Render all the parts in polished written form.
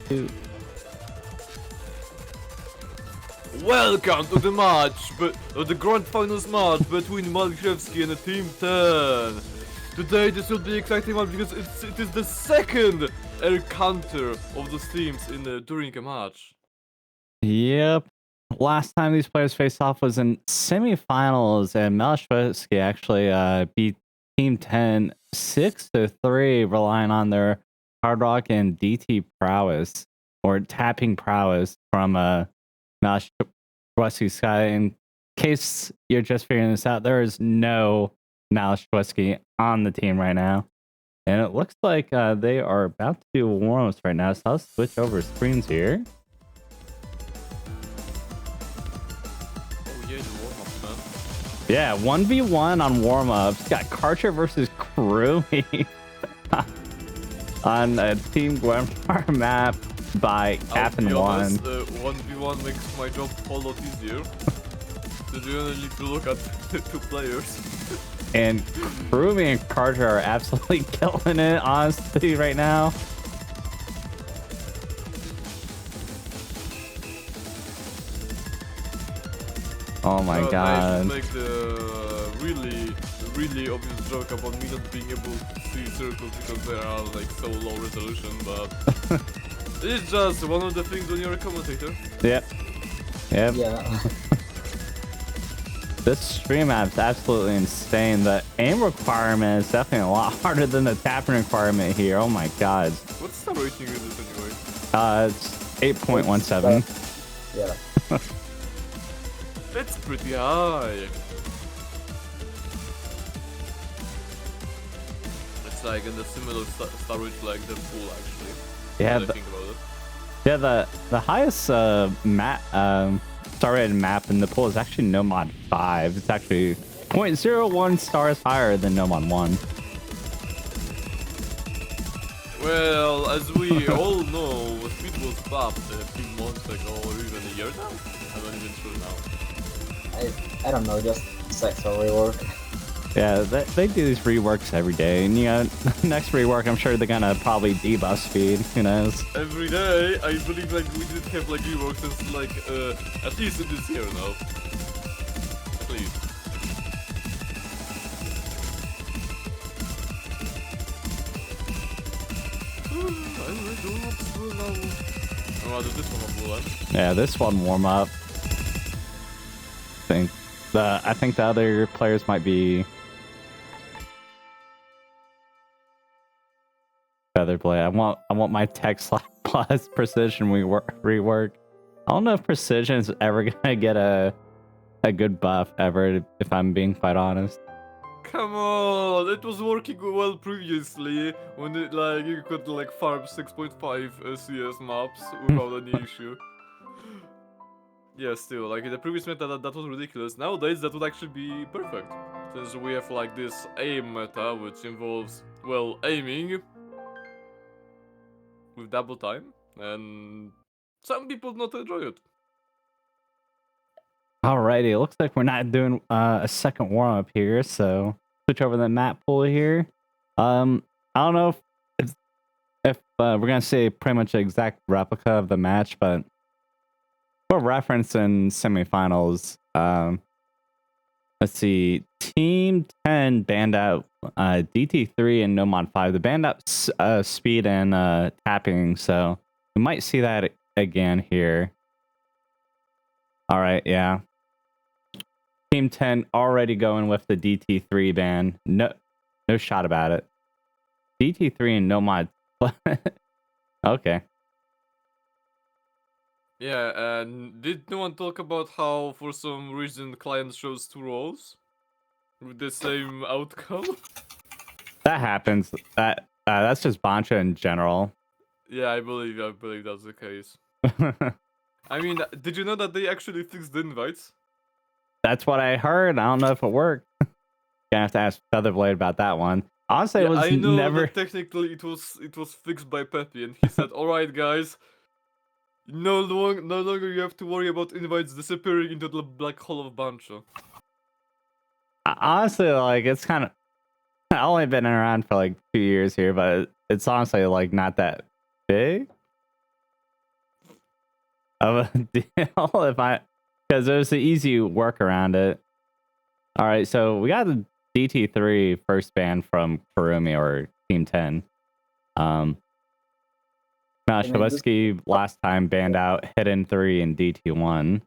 2. Welcome to the match, the grand finals match between Maliszewski and Team 10. Today this will be an exciting match because it is the second encounter of those teams during a match. Yep. Last time these players faced off was in semifinals, and maliszewski actually beat Team 10 6-3, relying on their hard rock and DT prowess, or tapping prowess from maliszewski sky. In case you're just figuring this out, there is no maliszewski on the team right now. And it looks like they are about to do warm-ups right now, so I'll switch over screens here. Yeah, 1v1 on warm-ups. Got Karcher versus Crewmy on a Team Warmup map by Captain One. 1v1 makes my job a lot easier. So you only need to look at the two players. And Crewmy and Karcher are absolutely killing it, honestly, right now. Oh my god. I should make the really obvious joke about me not being able to see circles because they are like so low resolution, but it's just one of the things when you're a commentator. Yep. Yeah. This stream map's absolutely insane. The aim requirement is definitely a lot harder than the tapping requirement here. Oh my god. What's the rating of this anyway? It's 8.17. Yeah. That's pretty high. It's like in the similar star rate like the pool actually. Yeah. Think about it. Yeah, the highest map star rated map in the pool is actually Nomad 5. It's actually 0.01 stars higher than Nomad 1. Well, as we all know, speed was buffed a few months ago or even a year now. I'm not even sure now. I don't know, just sex or rework. Yeah, they do these reworks every day, and you know, next rework, I'm sure they're gonna probably debuff speed. Who knows? Every day, I believe like we did have like reworks since like at least in this year now. Please. Oh, this one will Yeah, this one warm up. I think the other players might be Featherblade. I want my tech slot plus precision rework. I don't know if precision is ever gonna get a good buff ever, if I'm being quite honest. Come on, it was working well previously when it like you could like farm 6.5 CS maps without any issue. Yeah, still, like in the previous meta that was ridiculous. Nowadays that would actually be perfect. Since we have like this aim meta which involves, well, aiming with double time, and some people not enjoy it. Alrighty, it looks like we're not doing a second warm-up here, so switch over the map pool here. I don't know if we're gonna say pretty much an exact replica of the match, but for reference in semifinals, let's see, Team 10 banned out DT3 and Nomad 5. They banned out speed and tapping, so we might see that again here. All right, yeah. Team 10 already going with the DT3 ban. No shot about it. DT3 and Nomad. Okay. Yeah, and did no one talk about how for some reason client shows two roles with the same outcome? That happens. That's just Bancha in general. Yeah, I believe that's the case. I mean, did you know that they actually fixed the invites? That's what I heard. I don't know if it worked. Gonna have to ask Featherblade about that one. Honestly, Yeah, it was I know never. that technically it was fixed by Peppy, and he said, "All right, guys, no longer you have to worry about invites disappearing into the black hole of Bancho." Honestly, like it's kind of. I've only been around for like 2 years here, but it's honestly like not that big. of a deal if I, because there's an easy work around it. All right, so we got the DT3 first ban from Kurumi or Team 10. Maliszewski last time banned out Hidden 3 and DT1.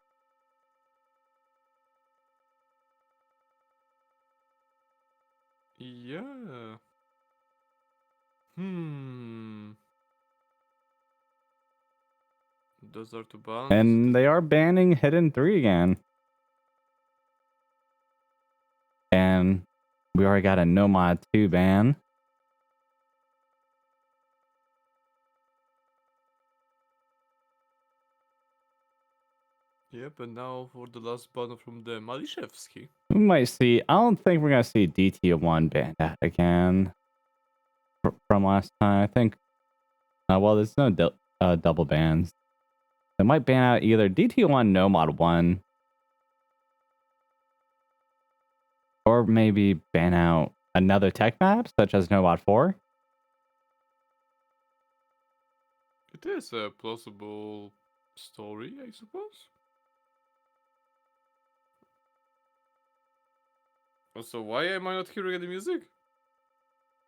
Yeah. Those are two bans. And they are banning Hidden 3 again. And we already got a No Mod 2 ban. Yep, and now for the last ban from the Maliszewski. We might see, I don't think we're going to see DT1 banned out again from last time. I think, well, there's no double bans. They might ban out either DT1 No Mod 1 or maybe ban out another tech map such as No Mod 4. It is a plausible story, I suppose. Also, why am I not hearing any music?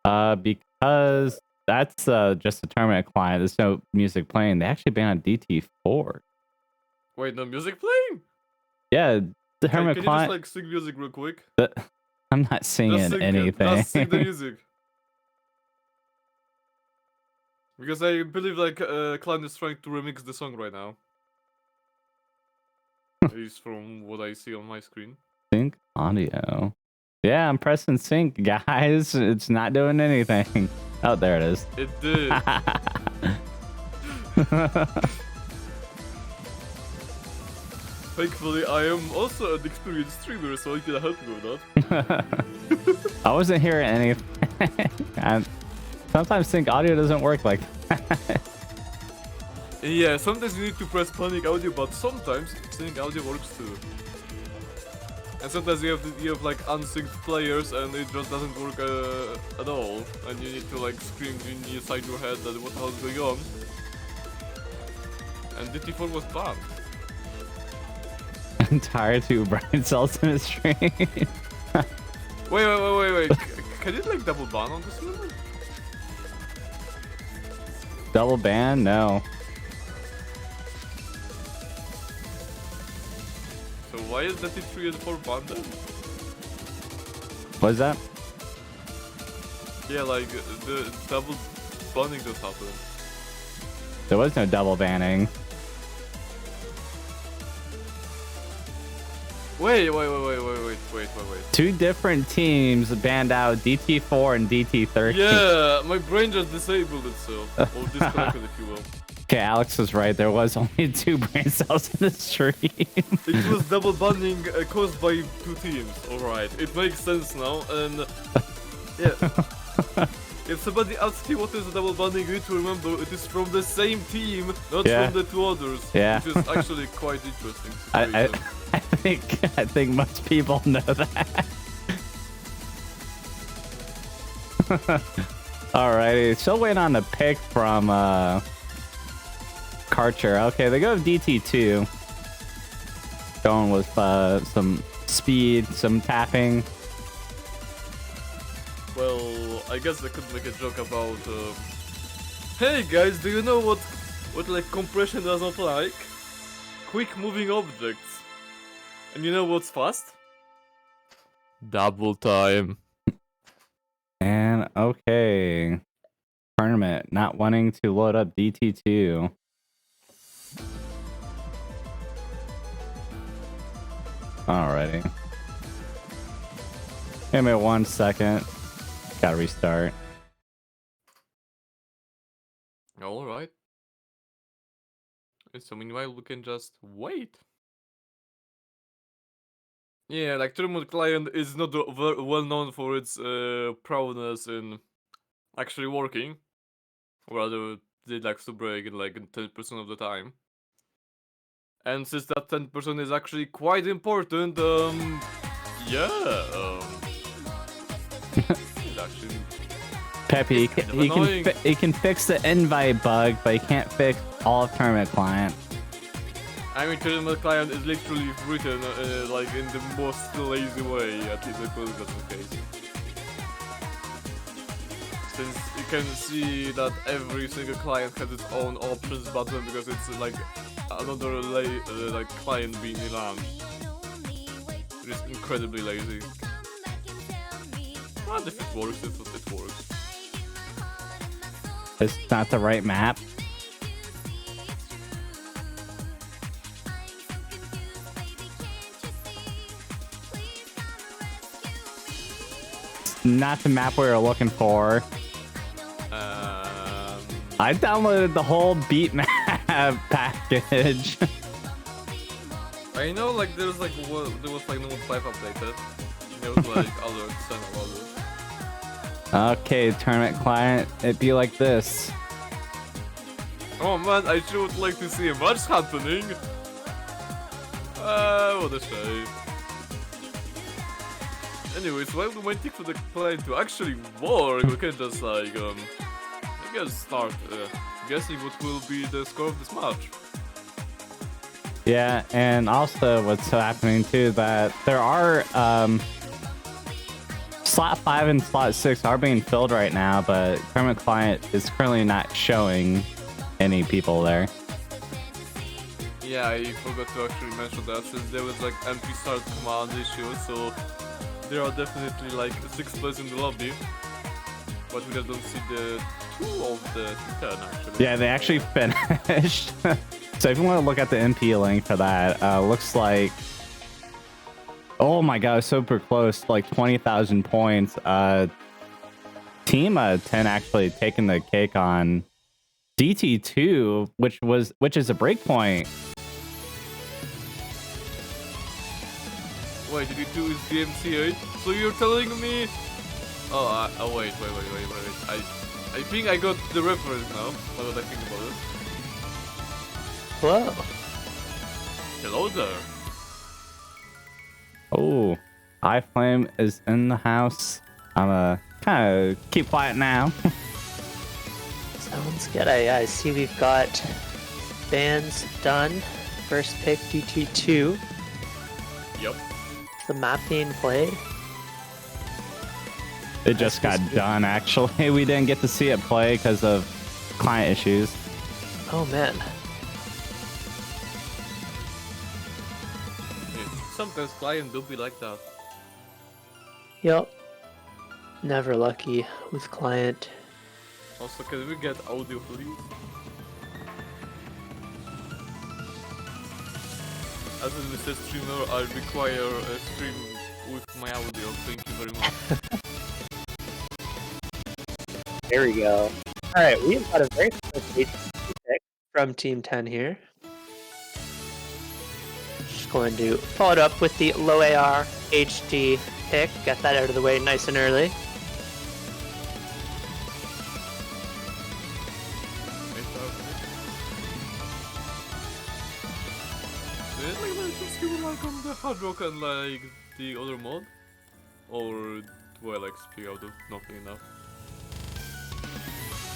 Because that's just a tournament client. There's no music playing. They actually banned DT4. Wait, no music playing? Yeah, the Can tournament you client. just like sing music real quick? I'm not singing Just sing, anything. Just sing the music. Because I believe like client is trying to remix the song right now. At least from what I see on my screen. Sync audio. Yeah, I'm pressing sync, guys. It's not doing anything. Oh, there it is. It did. Thankfully, I am also an experienced streamer, so I can help you with that. I wasn't hearing anything. Sometimes sync audio doesn't work like that. Yeah, sometimes you need to press panic audio, but sometimes sync audio works too. And sometimes you have like unsynced players and it just doesn't work at all, and you need to like scream inside your head that what the hell is going on. And DT4 was banned. Entire 2 brain cells in his stream. Wait. Can you like double ban on this one? Double ban? No. So why is DT3 and 4 banned then? What is that? Yeah, like the double banning just happened. There was no double banning. Wait. 2 different teams banned out DT4 and DT30. Yeah, my brain just disabled itself. Or disconnected, if you will. Okay, Alex was right. There was only 2 brain cells in the stream. It was double banning caused by 2 teams. Alright, it makes sense now. And yeah. If somebody asks you what is the double banning, you need to remember it is from the same team, not from the 2 others. Yeah. Which is actually quite interesting situation. I think most people know that. Alrighty, still waiting on the pick from Karcher. Okay, they go DT2. Going with some speed, some tapping. Well, I guess I could make a joke about hey guys, do you know what like compression does not like? Quick moving objects. And you know what's fast? Double time. And okay. Tournament not wanting to load up DT2. Alrighty. Give me 1 second. Gotta restart. Alright. So meanwhile we can just wait. Yeah, like Tournament Client is not well known for its prowess in actually working. Rather, it likes to break in like 10% of the time. And since that 10% is actually quite important, yeah, it's actually Peppy, kind of he can fix the invite bug, but he can't fix all of Tournament Client. I mean, telling my client is literally written like in the most lazy way, at least I suppose that's the case. Since you can see that every single client has its own options button because it's like another like client being launched. It is incredibly lazy. But if it works, it works. It's not the right map. It's not the map we were looking for. I downloaded the whole beat map package. I know, like there was like no 5 updated. There was like alerts and others. Okay, tournament client, it'd be like this. Oh man, I sure would like to see a match happening. What a shame. Anyways, while we're waiting for the client to actually work, we can just like I guess start guessing what will be the score of this match. Yeah, and also what's happening too that there are slot 5 and slot 6 are being filled right now, but tournament client is currently not showing any people there. Yeah, I forgot to actually mention that since there was like MP start command issue, so there are definitely like 6 players in the lobby, but we just don't see the 2 of the 10 actually. Yeah, they actually finished. So if you want to look at the MP link for that, looks like, oh my god, super close, like 20,000 points. Team 10 actually taking the cake on DT2, which is a breakpoint. Wait, DT2 is DMC8? So you're telling me? Oh, wait. I think I got the reference now. Now that I think about it. Hello. Hello there. Oh, iFlame is in the house. I'm gonna kind of keep quiet now. Sounds good. I see we've got bans done. First pick DT2. Yep. The map being played. It just got done, actually. We didn't get to see it play because of client issues. Oh man. Sometimes client do be like that. Yep. Never lucky with client. Also, can we get audio please? As a Mr. Streamer, I require a stream with my audio. Thank you very much. There we go. Alright, we've got a very quick pick from Team 10 here. Just going to follow it up with the low AR HD pick. Get that out of the way nice and early. Like on the hard rock and like the other mod, or do I like speak out of nothing enough?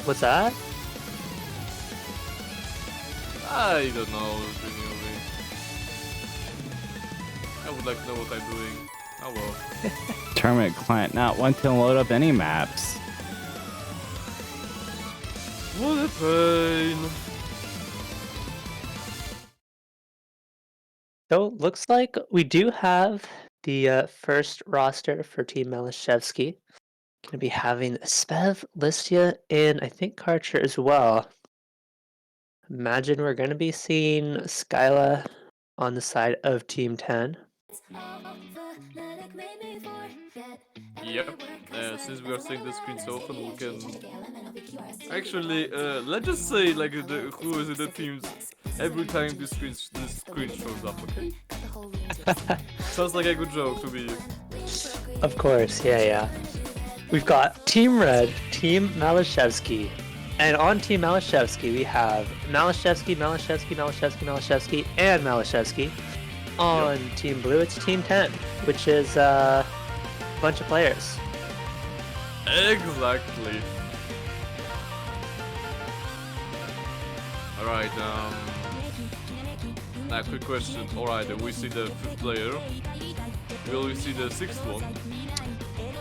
What's that? I don't know, genuinely. I would like to know what I'm doing. Oh well. Tournament client not wanting to load up any maps. What a pain. So looks like we do have the first roster for Team Maliszewski. Going to be having Spev, Listia, and I think Karcher as well. Imagine we're going to be seeing Skyla on the side of Team 10. Yep. Since we are seeing the screen so often, we can actually let's just say like who is in the teams every time this screen shows up. Okay. Sounds like a good joke to me. Of course, yeah. We've got Team Red, Team Maliszewski. And on Team Maliszewski, we have Maliszewski, and Maliszewski. On Team Blue, it's Team 10, which is a bunch of players. Exactly. Alright, Now, quick question. Alright, we see the 5th player. Will we see the 6th one?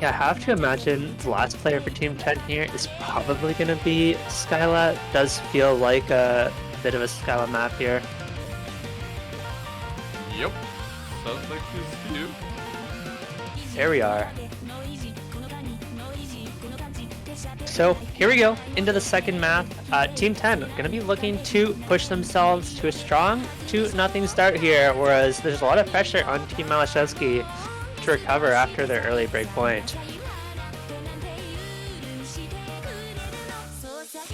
Yeah, I have to imagine the last player for Team 10 here is probably going to be Skyla. Does feel like a bit of a Skyla map here. Yep. Sounds like he's here. There we are. So here we go into the second map. Team 10 going to be looking to push themselves to a strong 2-0 start here, whereas there's a lot of pressure on Team Maliszewski to recover after their early break point.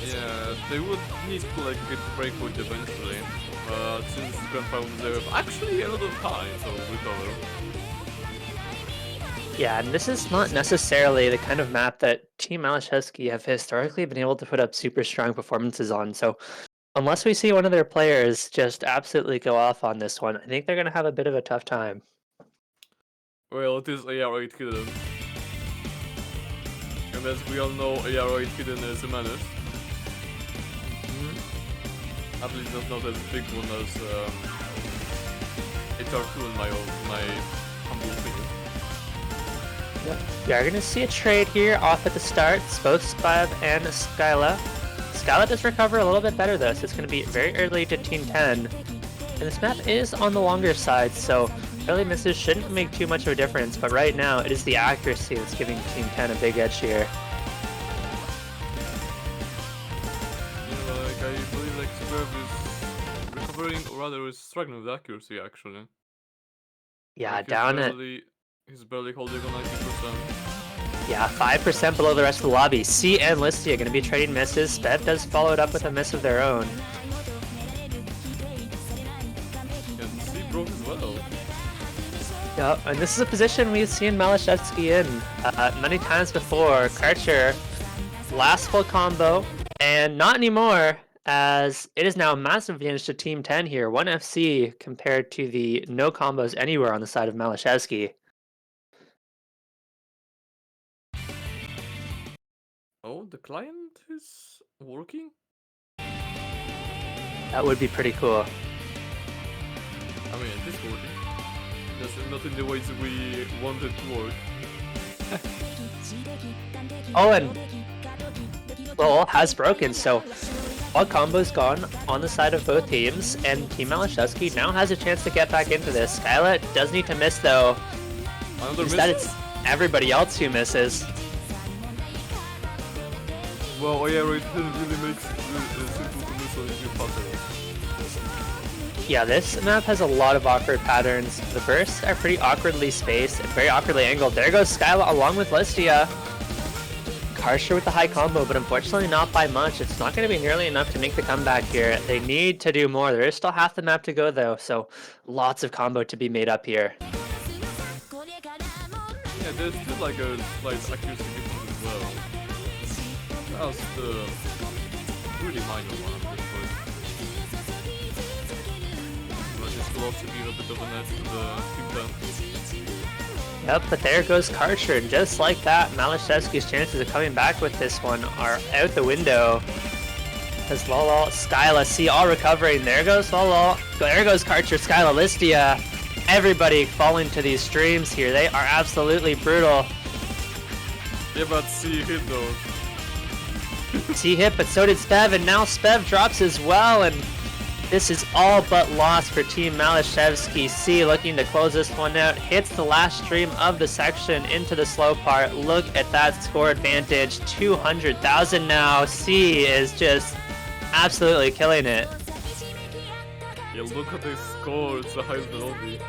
Yeah, they would need to like get the break point eventually. Since Grandpa was there, actually a lot of time to recover. Yeah, and this is not necessarily the kind of map that Team Maliszewski have historically been able to put up super strong performances on. So unless we see one of their players just absolutely go off on this one, I think they're going to have a bit of a tough time. Well, it is AR8 hidden. And as we all know, AR8 hidden is a menace. At least not as big one as HR2 in my humble opinion. Yep. We are going to see a trade here off at the start. It's both Spev and Skyla. Skyla does recover a little bit better though, so it's going to be very early to Team 10. And this map is on the longer side, so early misses shouldn't make too much of a difference, but right now it is the accuracy that's giving Team 10 a big edge here. Yeah, like I believe like Swerve is recovering, or rather is struggling with accuracy actually. Yeah, Like, down at... He's barely holding on 90%. Yeah, 5% below the rest of the lobby. C and Listia going to be trading misses. Spev does follow it up with a miss of their own. And C broke as well. Yeah, and this is a position we've seen Maliszewski in many times before. Karcher, last full combo, and not anymore, as it is now a massive advantage to Team 10 here. 1 FC compared to the no combos anywhere on the side of Maliszewski. Oh, the client is working? That would be pretty cool. I mean, it is working. Just not in the ways we want it to work. Oh, and Lowell has broken, so all combos gone on the side of both teams, and Team Maliszewski now has a chance to get back into this. Skyla does need to miss though. Another Instead, miss? it's everybody else who misses. Well, yeah, it didn't really make simple to miss on if you pattern. Yeah, this map has a lot of awkward patterns. The bursts are pretty awkwardly spaced and very awkwardly angled. There goes Skyla along with Listia. Karcher with the high combo, but unfortunately not by much. It's not going to be nearly enough to make the comeback here. They need to do more. There is still half the map to go though, so lots of combo to be made up here. Yeah, there's still like a slight accuracy difference as well. That was the really minor one at this point. But this will also give a bit of an edge to the Team 10. Yep, but there goes Karcher, and just like that, Maliszewski's chances of coming back with this one are out the window. As Lolo, Skyla, see all recovering. There goes Lolo. There goes Karcher, Skyla, Listia. Everybody falling to these streams here. They are absolutely brutal. Yeah, but C hit though. C hit, but so did Spev, and now Spev drops as well, and this is all but lost for Team Maliszewski. C looking to close this one out. Hits the last stream of the section into the slow part. Look at that score advantage. 200,000 now. C is just absolutely killing it. Yeah, look at this score. It's the highest in the lobby.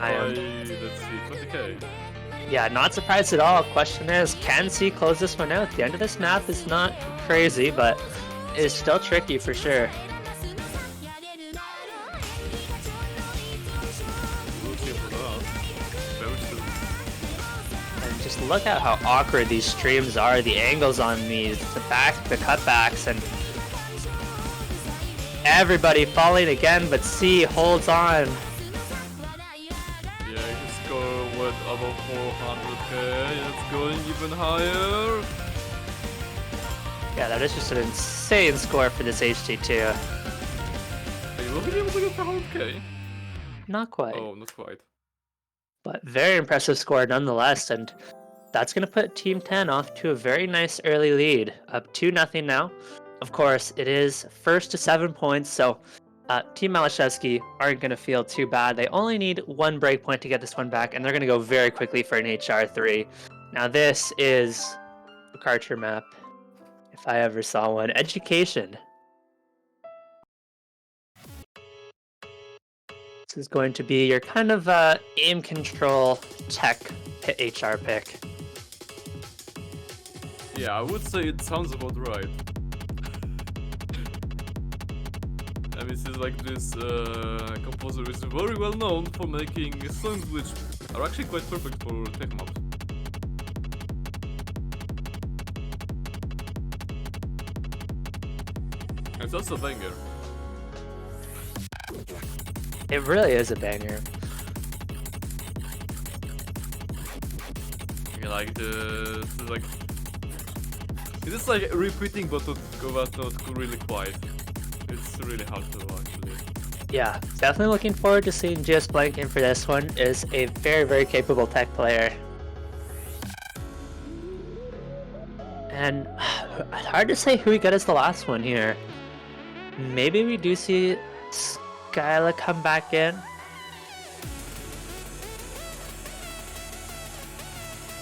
Let's see, 20k. Yeah, not surprised at all. Question is, can C close this one out? The end of this map is not crazy, but it is still tricky for sure. And just look at how awkward these streams are, the angles on these, the cutbacks, and everybody falling again, but C holds on. Yeah, his score went above 400k. It's going even higher. Yeah, that is just an insane score for this HT2. Will we be able to get the 100k? Not quite. Oh, not quite. But very impressive score nonetheless, and that's going to put Team 10 off to a very nice early lead, up 2-0 now. Of course, it is first to 7 points, so Team Maliszewski aren't going to feel too bad. They only need 1 breakpoint to get this one back, and they're going to go very quickly for an HR3. Now this is a Karcher map, if I ever saw one. Education. This is going to be your kind of aim control tech HR pick. Yeah, I would say it sounds about right. And this is like this composer is very well known for making songs which are actually quite perfect for tech maps. It's also a banger. It really is a banger. Yeah, like it is like repeating but not really quite. It's really hard to actually. Yeah, definitely looking forward to seeing GS Blank in for this one. Is a very, very capable tech player. And hard to say who we got as the last one here. Maybe we do see Skyla come back in.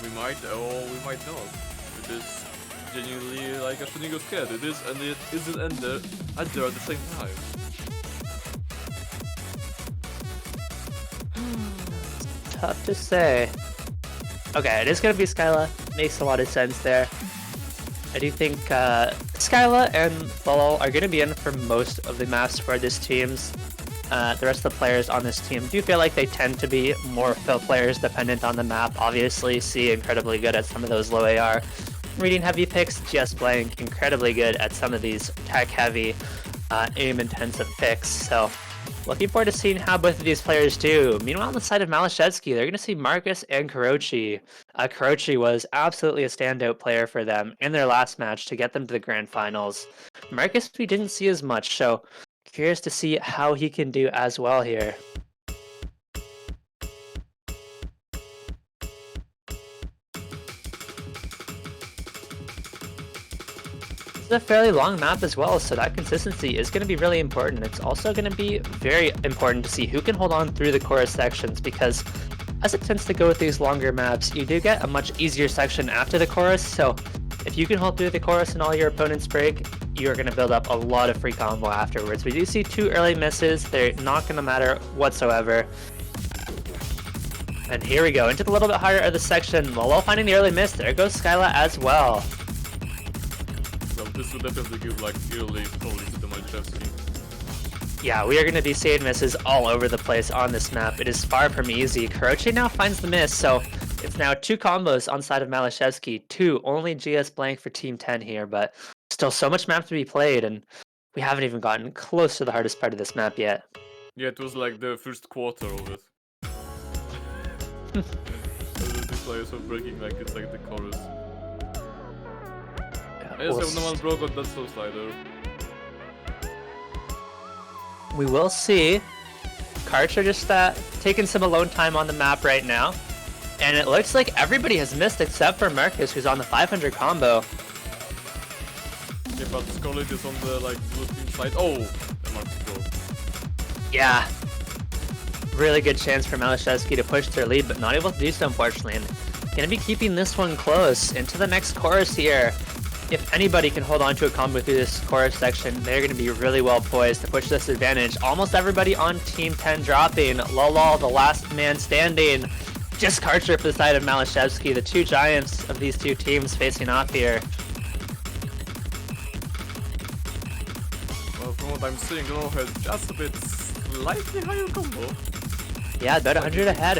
We might, or we might not. It is genuinely like a Flamingo scared. It is, and it isn't Ender at the same time. Tough to say. Okay, it is going to be Skyla. Makes a lot of sense there. I do think Skyla and Lolo are going to be in for most of the maps for this teams. The rest of the players on this team do feel like they tend to be more fill players dependent on the map. Obviously, C incredibly good at some of those low AR reading heavy picks. GS Blank incredibly good at some of these tech heavy aim intensive picks. So looking forward to seeing how both of these players do. Meanwhile, on the side of Maliszewski, they're going to see Marcus and Kurochi. Kurochi was absolutely a standout player for them in their last match to get them to the grand finals. Marcus we didn't see as much, so curious to see how he can do as well here. This is a fairly long map as well, so that consistency is going to be really important. It's also going to be very important to see who can hold on through the chorus sections, because as it tends to go with these longer maps, you do get a much easier section after the chorus, so if you can hold through the chorus and all your opponents break, you're going to build up a lot of free combo afterwards. We do see 2 early misses. They're not going to matter whatsoever. And here we go, into the little bit harder of the section. Lolo finding the early miss. There goes Skyla as well. So this will definitely give like early probably to the Maliszewski. Yeah, we are going to be seeing misses all over the place on this map. It is far from easy. Kurochi now finds the miss, so it's now 2 combos on side of Maliszewski. 2, only GS Blank for Team 10 here, but still so much map to be played, and we haven't even gotten close to the hardest part of this map yet. Yeah, it was like the first quarter of it. The players were breaking like it's like the chorus. I just have no one broke on that slow slider. We will see. Karcher just taking some alone time on the map right now. And it looks like everybody has missed except for Marcus, who's on the 500 combo. Yeah, but Scarlet is on the like blue team side. Oh, the Marcus broke. Yeah. Really good chance for Maliszewski to push their lead, but not able to do so, unfortunately. And gonna be keeping this one close into the next chorus here. If anybody can hold on to a combo through this chorus section, they're going to be really well poised to push this advantage. Almost everybody on Team 10 dropping. Lolo, the last man standing. Just Karcher for the side of Maliszewski. The 2 giants of these 2 teams facing off here. Well, from what I'm seeing, Lolo has just a bit slightly higher combo. Yeah, about 100 ahead.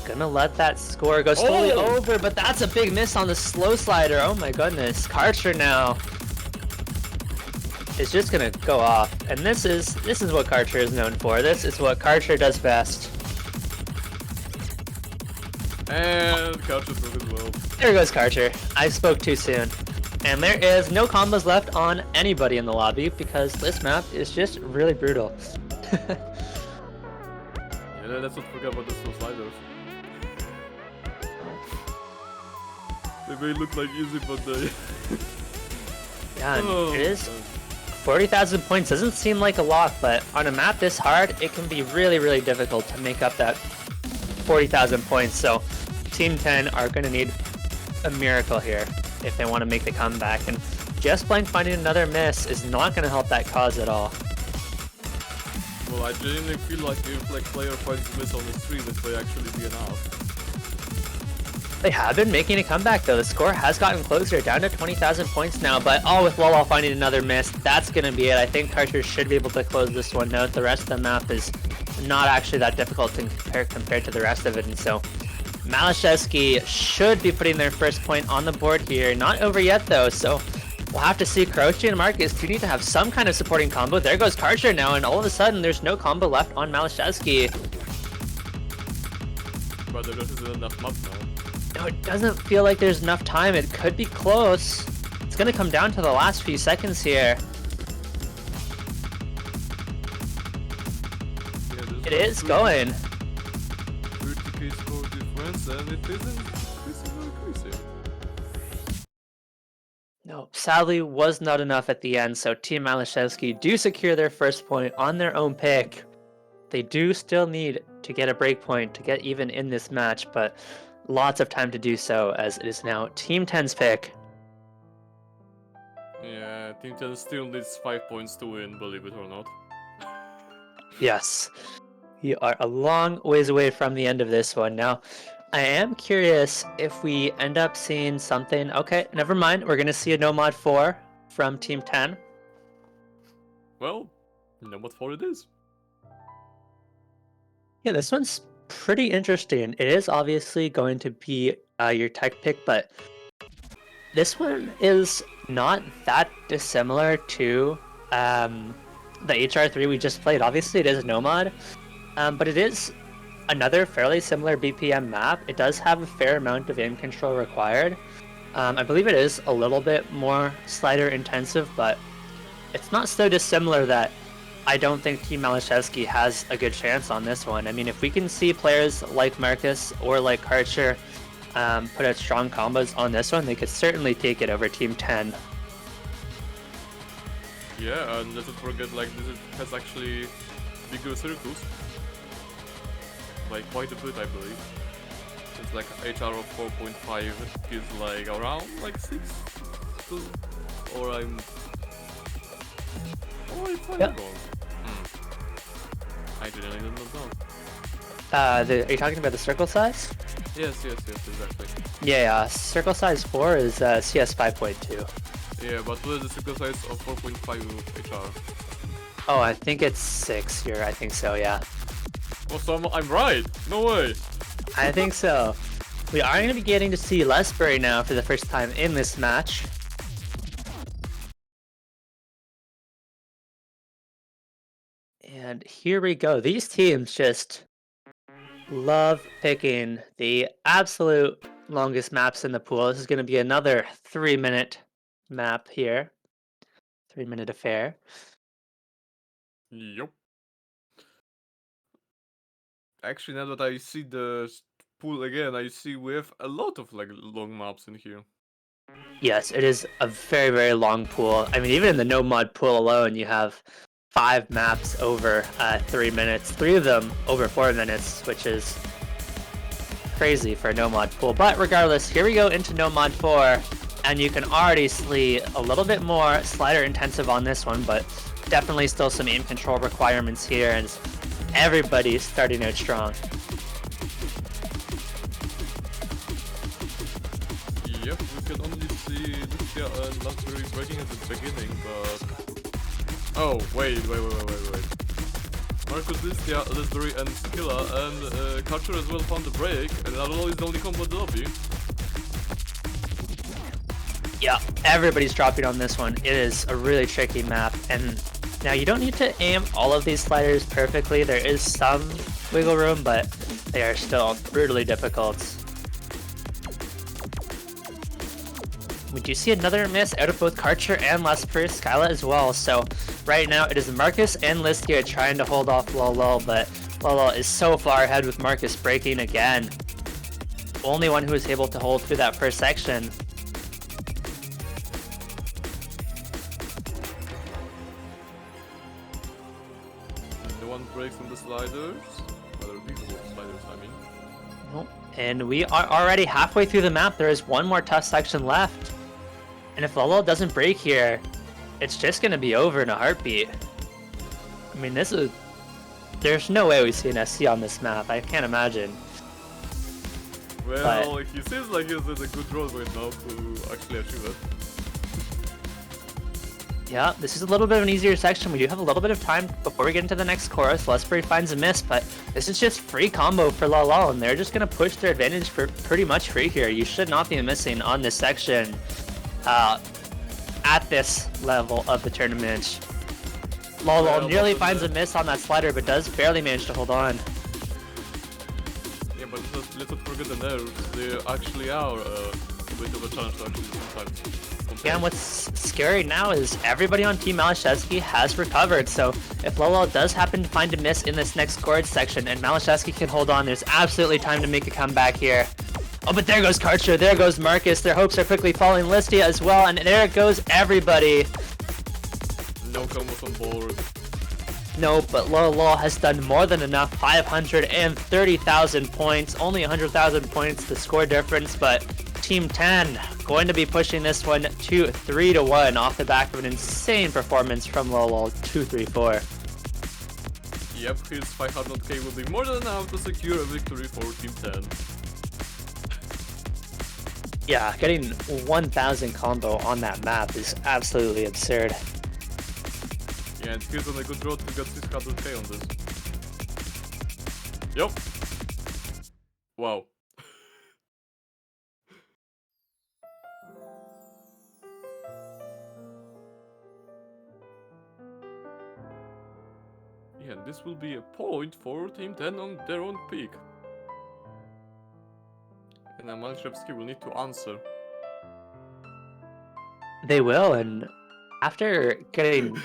Gonna let that score go slowly over, but that's a big miss on the slow slider. Oh my goodness. Karcher now is just gonna go off. And this is what Karcher is known for. This is what Karcher does best. And Karcher broke as well. There goes Karcher. I spoke too soon. And there is no combos left on anybody in the lobby because this map is just really brutal. Yeah, let's not forget about the slow sliders. They may look like easy, but they... Yeah, and Oh, it is man. 40,000 points. Doesn't seem like a lot, but on a map this hard, it can be really, really difficult to make up that 40,000 points. So Team 10 are going to need a miracle here if they want to make the comeback. And just plain finding another miss is not going to help that cause at all. Well, I genuinely feel like if like player finds a miss on the stream, it may actually be enough. They have been making a comeback though. The score has gotten closer, down to 20,000 points now, but all with Wall finding another miss, that's going to be it. I think Karcher should be able to close this one out. The rest of the map is not actually that difficult to compared to the rest of it, and so maliszewski should be putting their first point on the board here. Not over yet though, so we'll have to see. Croce and Marcus do need to have some kind of supporting combo. There goes Karcher now, and all of a sudden there's no combo left on maliszewski. But there isn't enough map now. No, it doesn't feel like there's enough time. It could be close. It's going to come down to the last few seconds here. Yeah, It is going. 30k score difference, and it isn't increasing. No, sadly was not enough at the end, so Team maliszewski do secure their first point on their own pick. They do still need to get a break point to get even in this match, but lots of time to do so as it is now Team 10's pick. Yeah, Team 10 still needs 5 points to win, believe it or not. Yes, we are a long ways away from the end of this one. Now, I am curious if we end up seeing something. Okay, never mind. We're going to see a No Mod 4 from Team 10. Well, what for it is. Yeah, this one's pretty interesting. It is obviously going to be your tech pick, but this one is not that dissimilar to the HR3 we just played. Obviously, it is Nomad, but it is another fairly similar BPM map. It does have a fair amount of aim control required. I believe it is a little bit more slider intensive, but it's not so dissimilar that I don't think Team maliszewski has a good chance on this one. I mean, if we can see players like Marcus or like Karcher put out strong combos on this one, they could certainly take it over Team 10. Yeah, and let's not forget, like, this has actually bigger circles. Like, quite a bit, I believe. It's like HR of 4.5 is like around like 6. Or I'm... Oh, it's like Yep. wrong. I didn't know. Are you talking about the circle size? Yes, exactly. Yeah, circle size 4 is CS 5.2. Yeah, but what is the circle size of 4.5 HR? Oh, I think it's 6 here. I think so, yeah. Oh, so I'm right! No way! I think so. We are going to be getting to see Lesbury now for the first time in this match. And here we go. These teams just love picking the absolute longest maps in the pool. This is going to be another 3-minute map here. 3-minute affair. Yup. Actually, now that I see the pool again, I see we have a lot of like long maps in here. Yes, it is a very, very long pool. I mean, even in the no mod pool alone, you have 5 maps over 3 minutes. 3 of them over 4 minutes, which is crazy for a no mod pool. But regardless, here we go into no mod 4, and you can already see a little bit more slider intensive on this one, but definitely still some aim control requirements here, and everybody's starting out strong. Yep, we can only see Lucia and Lasbury breaking at the beginning, but... Oh, wait. Marcus, Lucia, Lasbury and Skilla and Karcher as well found the break, and Arlo is the only combo in the lobby. Yeah, everybody's dropping on this one. It is a really tricky map, and now you don't need to aim all of these sliders perfectly. There is some wiggle room, but they are still brutally difficult. We do see another miss out of both Karcher and Lesper Skyla as well. So right now it is Marcus and Listia trying to hold off Lolo, but Lolo is so far ahead with Marcus breaking again. Only one who was able to hold through that first section. The one breaks on the sliders. Other people sliders, I mean. Nope. And we are already halfway through the map. There is one more tough section left. And if Lolo doesn't break here, it's just going to be over in a heartbeat. I mean, this is... There's no way we see an SC on this map. I can't imagine. Well, he seems like he's in a good role right now to actually achieve it. Yeah, this is a little bit of an easier section. We do have a little bit of time before we get into the next chorus. Lesbury finds a miss, but this is just free combo for Lala, and they're just going to push their advantage for pretty much free here. You should not be missing on this section at this level of the tournament. Lala nearly finds a miss on that slider, but does barely manage to hold on. Yeah, but let's not forget the nerves. They actually are a bit of a challenge to actually sometimes. Yeah, and what's scary now is everybody on Team Maliszewski has recovered, so if Lolo does happen to find a miss in this next chord section and Maliszewski can hold on, there's absolutely time to make a comeback here. Oh, but there goes Karcher, there goes Marcus, their hopes are quickly falling, Listia as well, and there goes everybody. No combos on board. No, but Lolo has done more than enough, 530,000 points, only 100,000 points the score difference, but Team 10 going to be pushing this one to 3-1 off the back of an insane performance from Lolo 234. Yep, his 500k will be more than enough to secure a victory for Team 10. Yeah, getting 1,000 combo on that map is absolutely absurd. Yeah, and he's on a good road to get 600k on this. Yep. Wow. Yeah, this will be a point for Team 10 on their own peak. And now Maliszewski will need to answer. They will, and after getting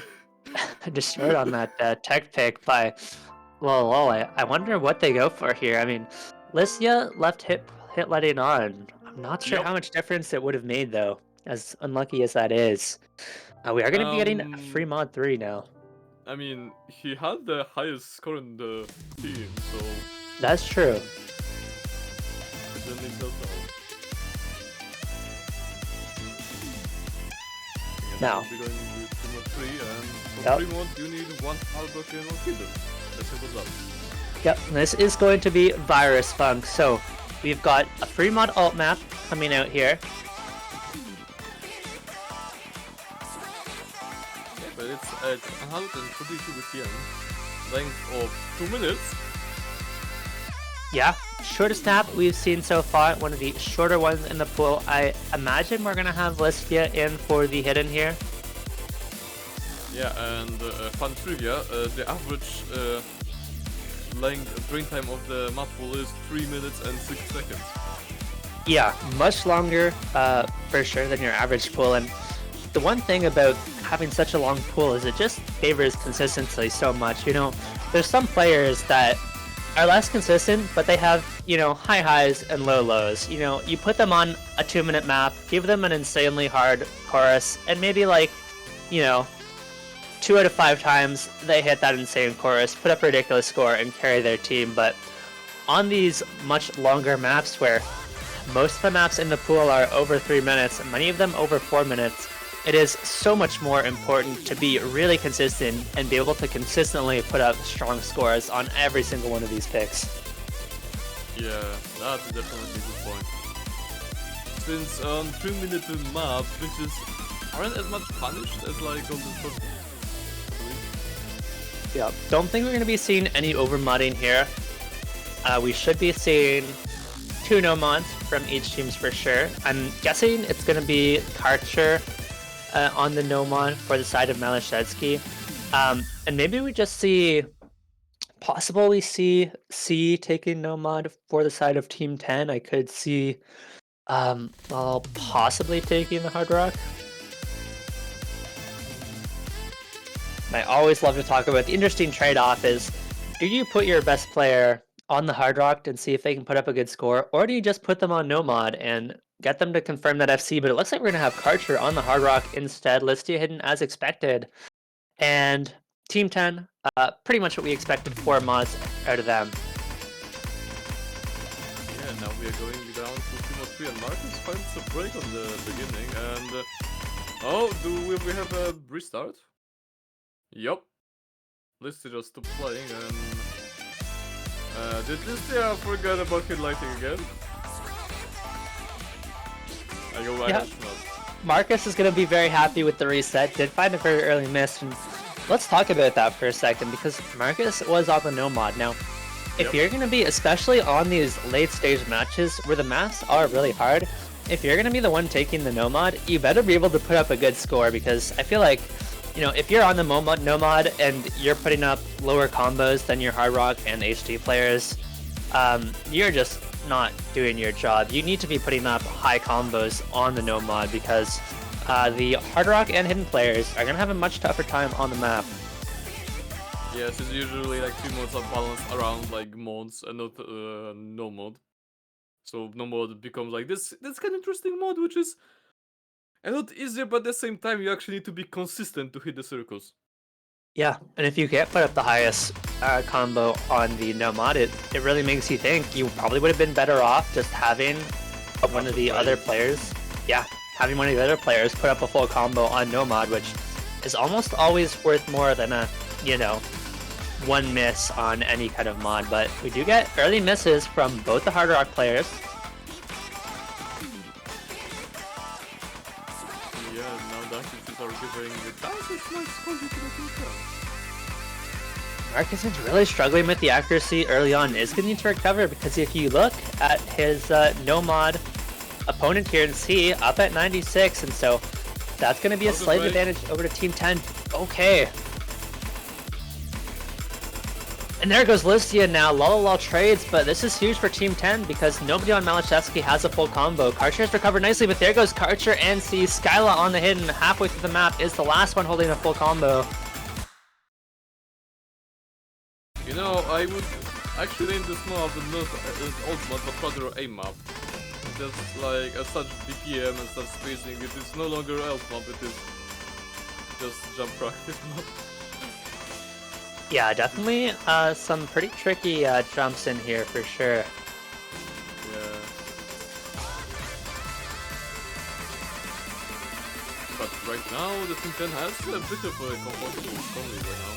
destroyed on that tech pick by Lolo, I wonder what they go for here. I mean, Listia left hit letting on. I'm not sure how much difference it would have made, though, as unlucky as that is. We are going to be getting a free mod 3 now. I mean, he had the highest score in the team, so... That's true. Then it does Now. We'll be going with free mod 3, and for Yep. free mod you need one Halbrook and one Fiddle. That's simple as that. Yep, this is going to be Virus Funk. So we've got a free mod alt map coming out here. Yeah, but it's at 142 BPM, length of 2 minutes. Yeah, shortest map we've seen so far, one of the shorter ones in the pool. I imagine we're gonna have Listia in for the hidden here. Yeah, and fun trivia, the average brain time of the map pool is 3 minutes and 6 seconds. Yeah, much longer for sure than your average pool. And the one thing about having such a long pool is it just favors consistency so much. You know, there's some players that are less consistent, but they have, you know, high highs and low lows. You know, you put them on a 2-minute map, give them an insanely hard chorus, and maybe like, you know, 2 out of 5 times they hit that insane chorus, put up a ridiculous score, and carry their team. But on these much longer maps where most of the maps in the pool are over 3 minutes, many of them over 4 minutes, it is so much more important to be really consistent and be able to consistently put up strong scores on every single one of these picks. Yeah, that's definitely a good point. Since 3-minute map, which aren't as much punished as like on the first. Yeah, don't think we're going to be seeing any overmodding here. We should be seeing 2 no mods from each teams for sure. I'm guessing it's going to be Karcher on the no mod for the side of Maliszewski. And maybe we just see, possibly see C taking no mod for the side of Team 10. I could see I'll possibly taking the Hard Rock. I always love to talk about the interesting trade-off is, do you put your best player on the Hard Rock and see if they can put up a good score, or do you just put them on Nomad and get them to confirm that FC? But it looks like we're going to have Karcher on the Hard Rock instead, Listia hidden as expected. And Team 10, pretty much what we expected, 4 mods out of them. Yeah, now we are going down to Team 3 and Marcus finds a break on the beginning and... oh, do we have a restart? Yup. Listia just stopped playing and... did Listia forget about highlighting again? I go Yeah. Marcus is going to be very happy with the reset. Did find a very early miss. And let's talk about that for a second because Marcus was on the Nomad. Now, if you're going to be, especially on these late stage matches where the maps are really hard, if you're going to be the one taking the Nomad, you better be able to put up a good score because I feel like, you know, if you're on the Nomad and you're putting up lower combos than your Hard Rock and HD players, you're just not doing your job. You need to be putting up high combos on the Nomad because the Hard Rock and Hidden players are going to have a much tougher time on the map. Yes, it's usually like 2 modes are balanced around like mods and not no mod. So no mod becomes like this kind of interesting mod which is a lot easier, but at the same time you actually need to be consistent to hit the circles. Yeah, and if you can't put up the highest combo on the Nomad, it really makes you think you probably would have been better off just having one of the other players. Yeah, having one of the other players put up a full combo on Nomad, which is almost always worth more than a, you know, one miss on any kind of mod. But we do get early misses from both the Hard Rock players. Marcus is really struggling with the accuracy early on. Is going to need to recover because if you look at his Nomad opponent here and see up at 96, and so that's going to be a slight advantage over to Team 10. Okay. And there goes Listia now. Lol trades, but this is huge for Team 10 because nobody on Maliszewski has a full combo. Karcher has recovered nicely, but there goes Karcher and see Skyla on the hidden halfway through the map is the last one holding a full combo. You know, I would actually name this map not old map, but rather a map. Just like such BPM and such spacing, it is no longer elf map, it is just jump practice map. Yeah, definitely some pretty tricky jumps in here for sure. Yeah. But right now, the Team 10 has a bit of a comfortable strong lead right now.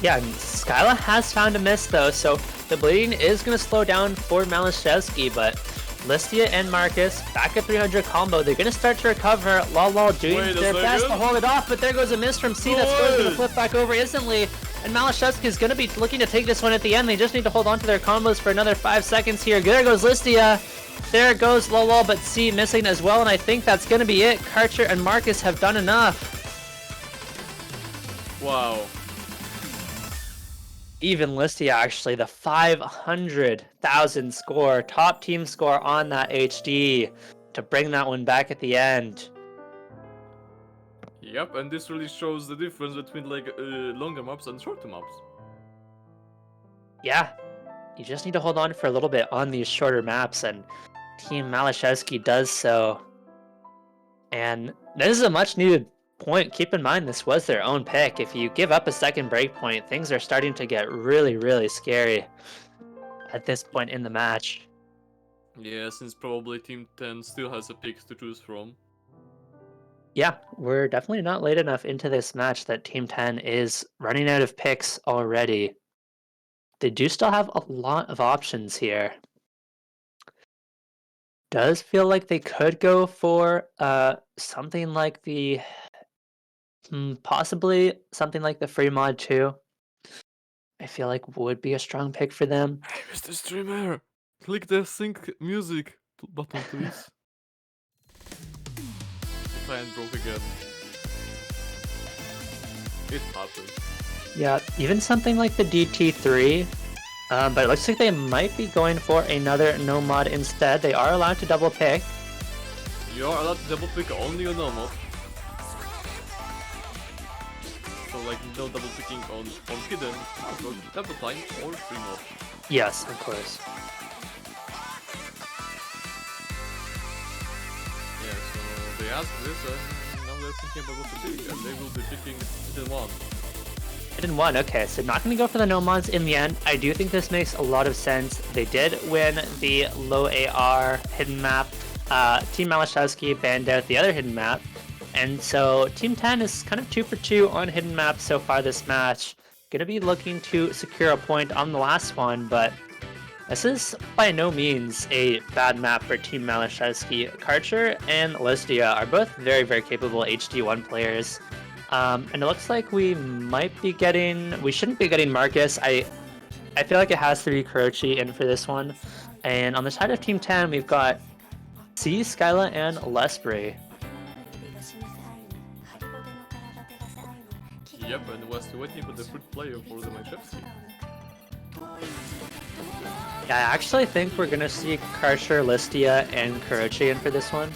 Yeah, and Skyla has found a miss though, so the bleeding is going to slow down for Maliszewski, but Listia and Marcus, back at 300 combo, they're going to start to recover. Lol doing their best to hold it off, but there goes a miss from C that's going to flip back over instantly. And Maliszewski is going to be looking to take this one at the end. They just need to hold on to their combos for another 5 seconds here. There goes Listia. There goes Lol, but C missing as well, and I think that's going to be it. Karcher and Marcus have done enough. Wow. Even Listia, actually, the 500,000 score, top team score on that HD to bring that one back at the end. Yep, and this really shows the difference between like longer maps and shorter maps. Yeah, you just need to hold on for a little bit on these shorter maps, and Team Maliszewski does so. And this is a much needed point. Keep in mind, this was their own pick. If you give up a second breakpoint, things are starting to get really, really scary at this point in the match. Yeah, since probably Team 10 still has a pick to choose from. Yeah, we're definitely not late enough into this match that Team 10 is running out of picks already. They do still have a lot of options here. Does feel like they could go for something like the possibly something like the free mod 2. I feel like would be a strong pick for them. Hey, Mr. Streamer, click the sync music button, please. The client broke again. It happened. Yeah, even something like the DT3. But it looks like they might be going for another no mod instead. They are allowed to double pick. You are allowed to double pick only on normal. So like no double picking on hidden, double time or free mod. Yes, of course. Yeah, so they asked this and now they're thinking about what to pick and they will be picking hidden one. Hidden one, okay, so not gonna go for the no mods in the end. I do think this makes a lot of sense. They did win the low AR hidden map. Team Maliszewski banned out the other hidden map. And so Team 10 is kind of 2 for 2 on hidden maps so far this match. Gonna be looking to secure a point on the last one, but this is by no means a bad map for Team Maliszewski. Karcher and Listia are both very, very capable HD1 players. And it looks like we shouldn't be getting Marcus. I feel like it has to be Kurochi in for this one. And on the side of Team 10, we've got C, Skyla, and Lesbury. Yep, and was waiting for the third player for the Maliszewski. Yeah, I actually think we're gonna see Karcher, Listia, and Kurochi in for this one.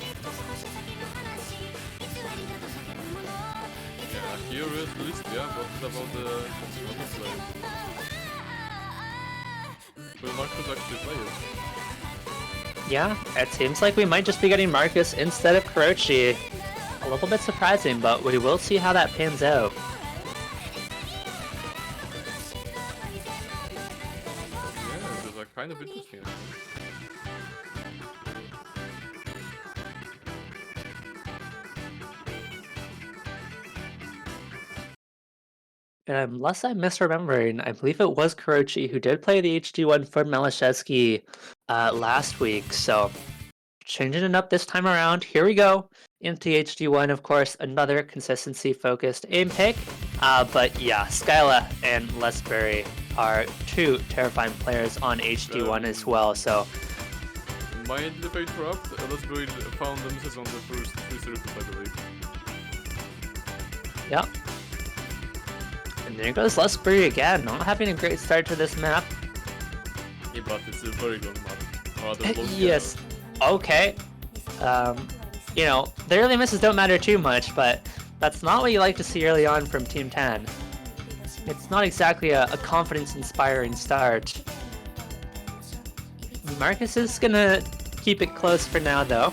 Yeah, here is Listia, but what about the other player? Will Marcus actually play it? Yeah, it seems like we might just be getting Marcus instead of Kurochi. A little bit surprising, but we will see how that pans out. Kind of interesting. Unless I'm misremembering, I believe it was Kurochi who did play the HD1 for Maliszewski last week, so changing it up this time around. Here we go into HD1, of course, another consistency-focused aim pick. But yeah, Skyla and Lesbury are 2 terrifying players on HD1 as well, so... Mind if I interrupt? Lesbury found the misses on the first 3 circles, I believe. Yep. And there goes Lesbury again, not having a great start to this map. Yeah, but it's a very long map. Yes. Okay. You know, the early misses don't matter too much, but that's not what you like to see early on from Team 10. It's not exactly a confidence-inspiring start. Marcus is gonna keep it close for now, though.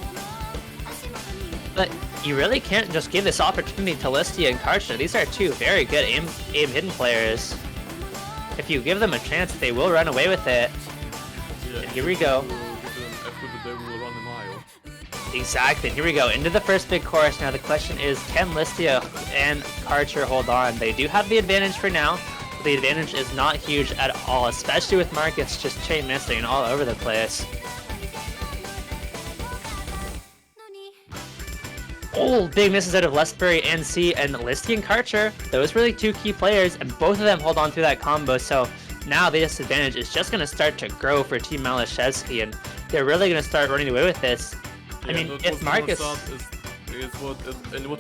But you really can't just give this opportunity to Listia and Karcher. These are 2 very good aim hidden players. If you give them a chance, they will run away with it. Yeah, and here we go. They will run a mile. Exactly. Here we go into the first big course. Now the question is, can Listia and Karcher hold on? They do have the advantage for now. But the advantage is not huge at all, especially with Marcus just chain missing all over the place. Oh, big misses out of Lesbury and C, and Listia and Karcher. Those really 2 key players, and both of them hold on through that combo. So now the disadvantage is just going to start to grow for Team Maliszewski, and they're really going to start running away with this. Yeah, I mean, if Marcus... what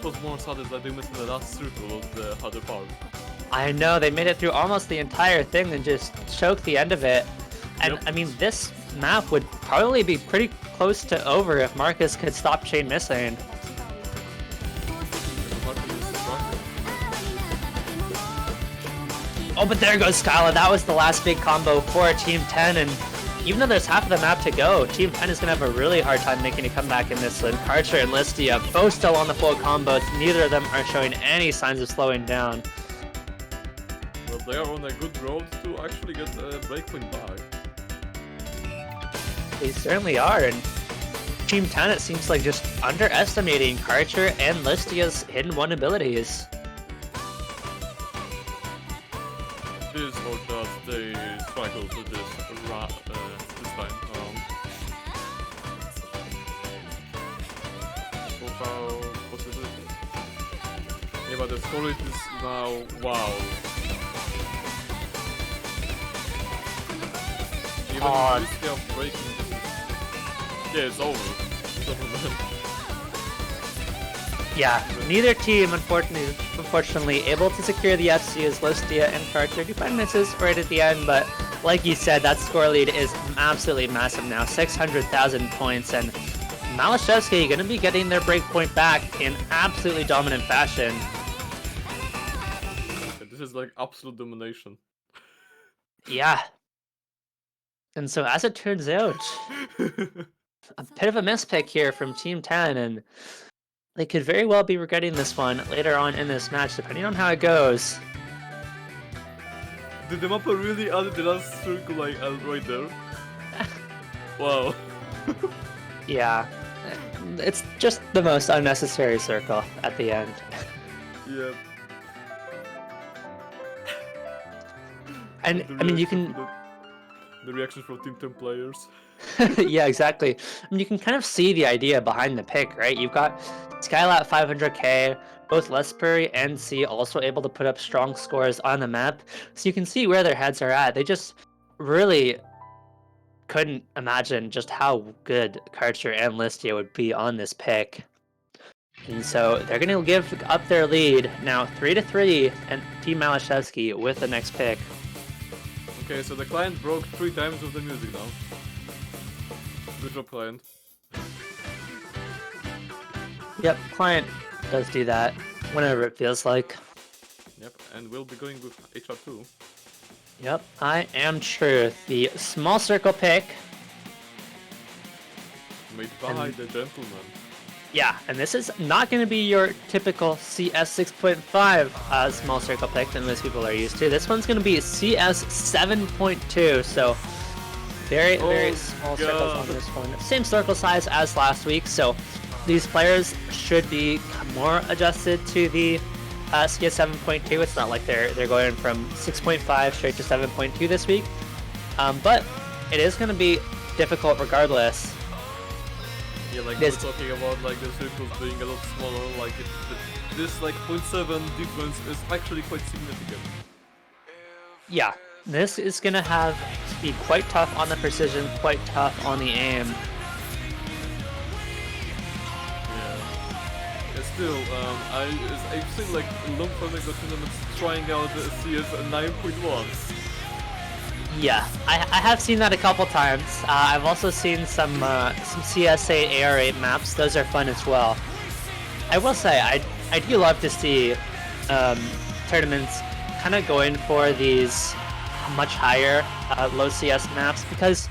was more sad is that they missed the last circle of the other part. I know, they made it through almost the entire thing and just choked the end of it. And, Yep. I mean, this map would probably be pretty close to over if Marcus could stop chain missing. Oh, but there goes Skyla. That was the last big combo for Team 10, and even though there's half of the map to go, Team 10 is going to have a really hard time making a comeback in this one. Karcher and Listia both still on the full combos. Neither of them are showing any signs of slowing down. Well, they are on a good road to actually get a breakpoint back. They certainly are, and Team 10, it seems like, just underestimating Karcher and Listia's hidden one abilities. This or does they struggle to this time around? So how possibilities? Yeah, but the score is now wow. Even if they are breaking this, yeah, it's over. It's over. Yeah, neither team, unfortunately, able to secure the FC as Listia and Karcher do find misses right at the end, but like you said, that score lead is absolutely massive now, 600,000 points, and Maliszewski going to be getting their breakpoint back in absolutely dominant fashion. This is like absolute domination. Yeah. And so as it turns out, a bit of a mispick here from Team 10, and they could very well be regretting this one later on in this match, depending on how it goes. Did the mapper really add the last circle like right there? Wow. Yeah. It's just the most unnecessary circle at the end. Yeah. And I mean, you can... The reactions from Team 10 players. Yeah, exactly. I mean, you can kind of see the idea behind the pick, right? You've got Skylat 500k, both Lespuri and C also able to put up strong scores on the map, so you can see where their heads are at. They just really couldn't imagine just how good Karcher and Listia would be on this pick. And so they're going to give up their lead now 3-3, and Team Maliszewski with the next pick. Okay, so the client broke 3 times with the music now. Good job, client. Yep, client does do that whenever it feels like. Yep, and we'll be going with HR2. Yep, I am Truth, the small circle pick. Made by the gentleman. Yeah, and this is not going to be your typical CS 6.5 small circle pick that most people are used to. This one's going to be CS 7.2, so very small circles on this one. Same circle size as last week, so these players should be more adjusted to the CS 7.2. It's not like they're going from 6.5 straight to 7.2 this week, but it is going to be difficult regardless. Yeah, like we're talking about like the circles being a lot smaller, like this like 0.7 difference is actually quite significant. Yeah, this is gonna have to be quite tough on the precision, quite tough on the aim. Yeah, still, I've seen like long time ago tournaments trying out the CS 9.1. Yeah, I have seen that a couple times. I've also seen some CSA AR8 maps. Those are fun as well. I will say, I do love to see tournaments kind of going for these much higher low CS maps, because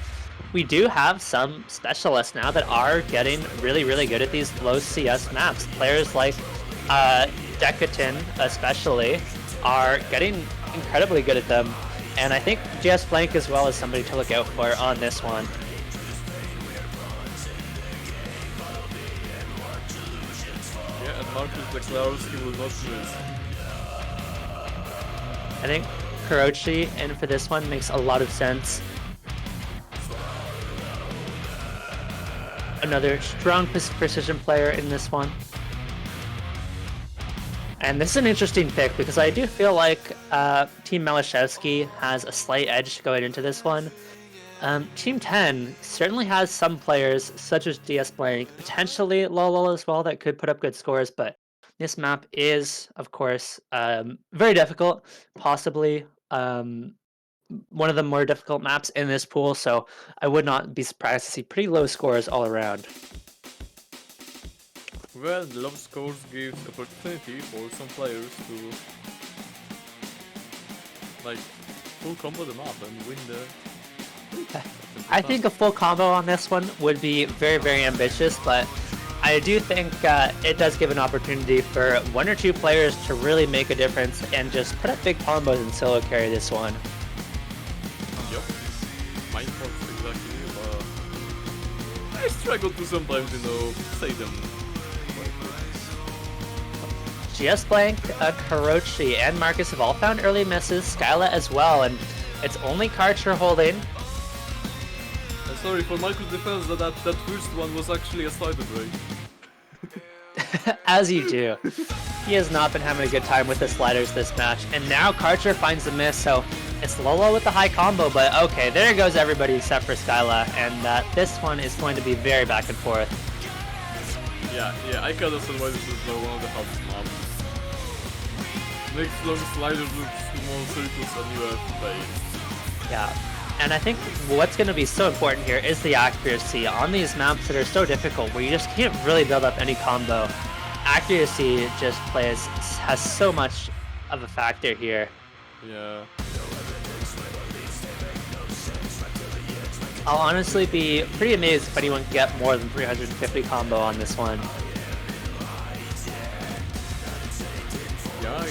we do have some specialists now that are getting really good at these low CS maps. Players like Decatin especially are getting incredibly good at them. And I think JS Blank as well is somebody to look out for on this one. Yeah, and Marcus declares he will not miss. I think Kurochi in for this one makes a lot of sense. Another strong precision player in this one. And this is an interesting pick because I do feel like Team Maliszewski has a slight edge going into this one. Team 10 certainly has some players such as DS Blank, potentially Lolo as well, that could put up good scores, but this map is, of course, very difficult, possibly one of the more difficult maps in this pool, so I would not be surprised to see pretty low scores all around. Well, the low scores gives opportunity for some players to like full combo the map and win the... I think a full combo on this one would be very ambitious, but I do think it does give an opportunity for 1 or 2 players to really make a difference and just put up big combos and solo carry this one. Yep. My thoughts exactly, but I struggle to sometimes, say them. GS Blank, Kurochi, and Marcus have all found early misses, Skyla as well, and it's only Karcher holding. Sorry, for Marcus' defense, that first one was actually a slider break. As you do. He has not been having a good time with the sliders this match, and now Karcher finds the miss, so it's Lolo with the high combo, but okay, there goes everybody except for Skyla, and this one is going to be very back and forth. Yeah, I can understand why this is one of the hardest maps. Makes long sliders with small circles and you have pain. Yeah. And I think what's going to be so important here is the accuracy on these maps that are so difficult, where you just can't really build up any combo. Accuracy has so much of a factor here. Yeah. I'll honestly be pretty amazed if anyone can get more than 350 combo on this one. Yeah.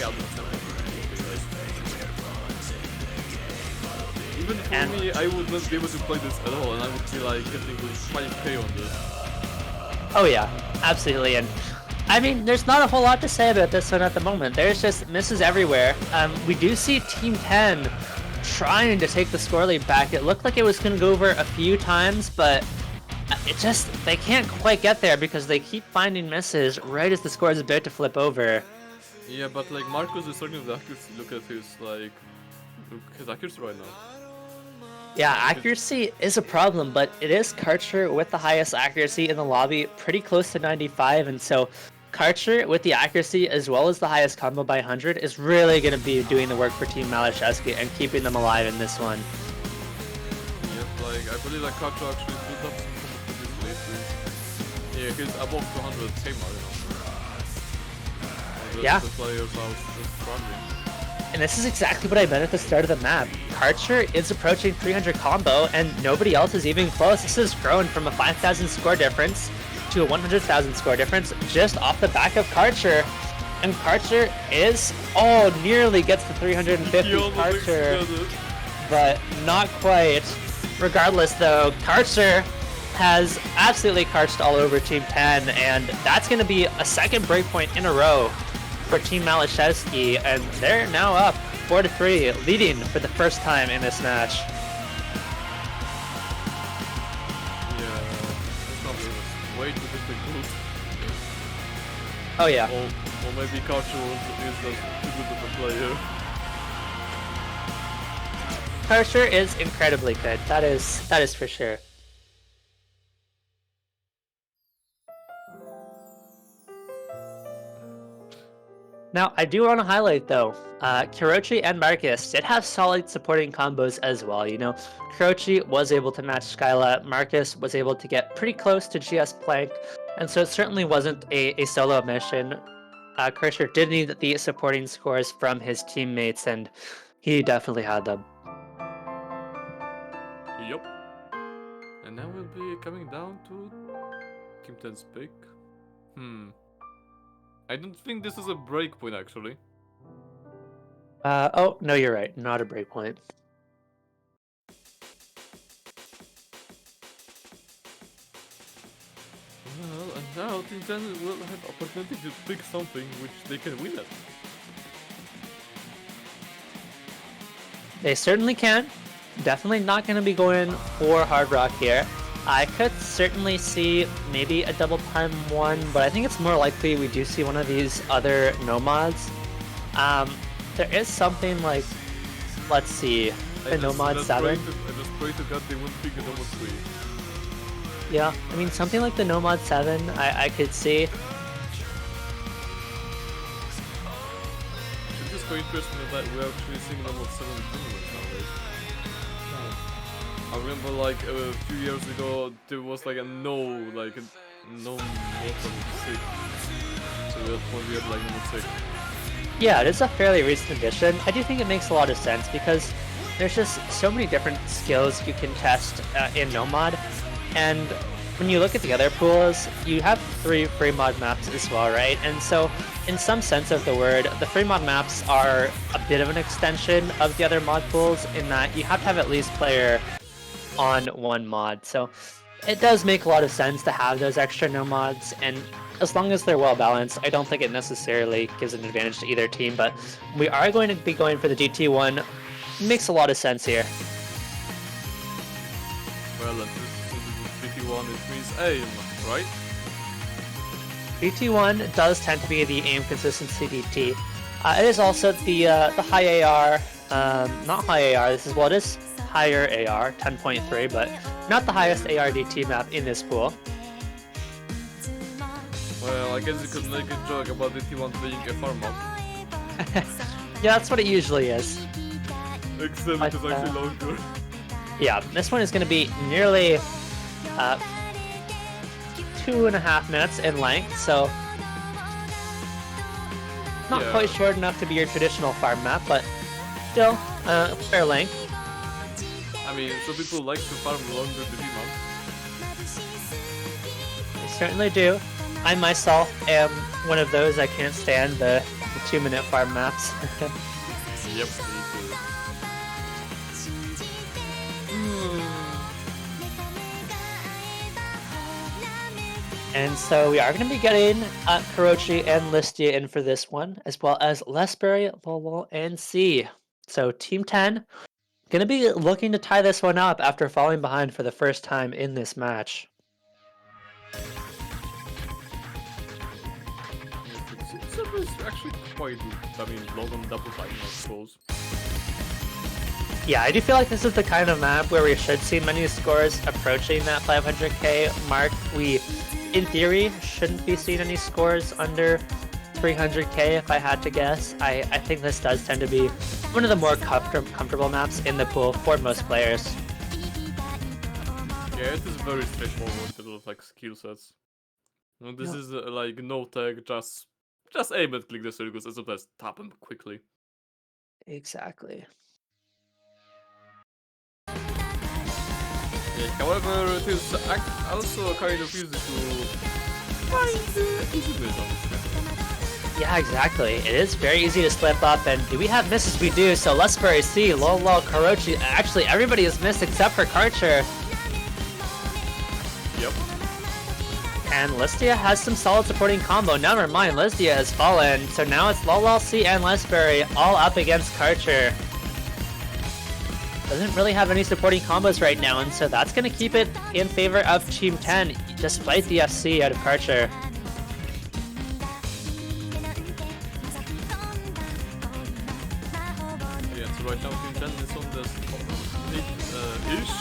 Even for me, I would not be able to play this at all, and I would be like getting 5k on this. Oh yeah, absolutely. And I mean, there's not a whole lot to say about this one at the moment. There's just misses everywhere. We do see Team 10 trying to take the score lead back. It looked like it was going to go over a few times, but they can't quite get there because they keep finding misses right as the score is about to flip over. Yeah, but like Marcus is starting with accuracy. Look at his accuracy right now. Yeah, accuracy is a problem, but it is Karcher with the highest accuracy in the lobby, pretty close to 95, and so Karcher with the accuracy as well as the highest combo by 100 is really going to be doing the work for Team Maliszewski and keeping them alive in this one. Yep, like I believe like Karcher actually built up some combo for this places. Yeah, he's above 200 tamer, you know. Yeah. The players are just struggling. And this is exactly what I meant at the start of the map. Karcher is approaching 300 combo, and nobody else is even close. This has grown from a 5,000 score difference to a 100,000 score difference just off the back of Karcher. And Karcher nearly gets to 350 Karcher, but not quite. Regardless though, Karcher has absolutely karched all over Team 10, and that's going to be a second breakpoint in a row for Team Maliszewski, and they're now up 4-3, leading for the first time in this match. Yeah, it's not way too difficult. Oh yeah. Or maybe Karcher is just too good of a player. Karcher is incredibly good. That is for sure. Now, I do want to highlight, though, Kirochi and Marcus did have solid supporting combos as well. You know, Kirochi was able to match Skyla, Marcus was able to get pretty close to GS Plank, and so it certainly wasn't a solo mission. Karcher did need the supporting scores from his teammates, and he definitely had them. Yup. And now we'll be coming down to Team 10's pick. I don't think this is a breakpoint, actually. Oh, no, you're right. Not a breakpoint. Well, and now Team 10 will have opportunity to pick something which they can win at. They certainly can. Definitely not going to be going for Hard Rock here. I could certainly see maybe a double time one, but I think it's more likely we do see one of these other nomads. There is something like, let's see, the Nomad 7. I just pray to God they won't pick a Nomad 3. Yeah, I mean something like the Nomad 7 I could see. It's just so interesting that we're actually seeing Nomad 7 tournaments nowadays. I remember like a few years ago there was like no more than 6. So that's when we had like number 6. Yeah, it is a fairly recent addition. I do think it makes a lot of sense because there's just so many different skills you can test in Nomad. And when you look at the other pools, you have 3 free mod maps as well, right? And so in some sense of the word, the free mod maps are a bit of an extension of the other mod pools in that you have to have at least player on one mod. So it does make a lot of sense to have those extra nomads, and as long as they're well balanced, I don't think it necessarily gives an advantage to either team, but we are going to be going for the DT1. Makes a lot of sense here. Well, and this DT1 it means aim, right? DT1 does tend to be the aim consistency DT. It is also the high AR, not high AR, this is what it is. Higher AR, 10.3, but not the highest AR DT map in this pool. Well, I guess you could make a joke about DT1 being a farm map. Yeah, that's what it usually is. Except it is actually longer. Yeah, this one is going to be nearly 2.5 minutes in length, so not Yeah. quite short enough to be your traditional farm map, but still fair length. I mean, some people like to farm longer than maps. I certainly do. I myself am one of those. I can't stand the 2-minute farm maps. Yep, me too. And so we are going to be getting Kurochi and Listia in for this one, as well as Lesbury, Lolo, and C. So Team 10 going to be looking to tie this one up after falling behind for the first time in this match. It's actually quite good. I mean, long on double time, I suppose. Yeah, I do feel like this is the kind of map where we should see many scores approaching that 500k mark. We, in theory, shouldn't be seeing any scores under 300k if I had to guess. I think this does tend to be one of the more comfortable maps in the pool for most players. Yeah, it is very straightforward in terms of like skill sets. And this is like no tech, just aim and click the circles as well as tap them quickly. Exactly. Yeah, however, it is also kind of easy to find easy miss on this map. Yeah, exactly. It is very easy to slip up, and do we have misses? We do. So Lesbury, C, Lolo, Kurochi. Actually, everybody is missed except for Karcher. Yep. And Listia has some solid supporting combo. Never mind, Listia has fallen. So now it's Lolo, C, and Lesbury all up against Karcher. Doesn't really have any supporting combos right now, and so that's going to keep it in favor of Team 10, despite the FC out of Karcher. Yeah, so right now Team 10 is on the 8-ish.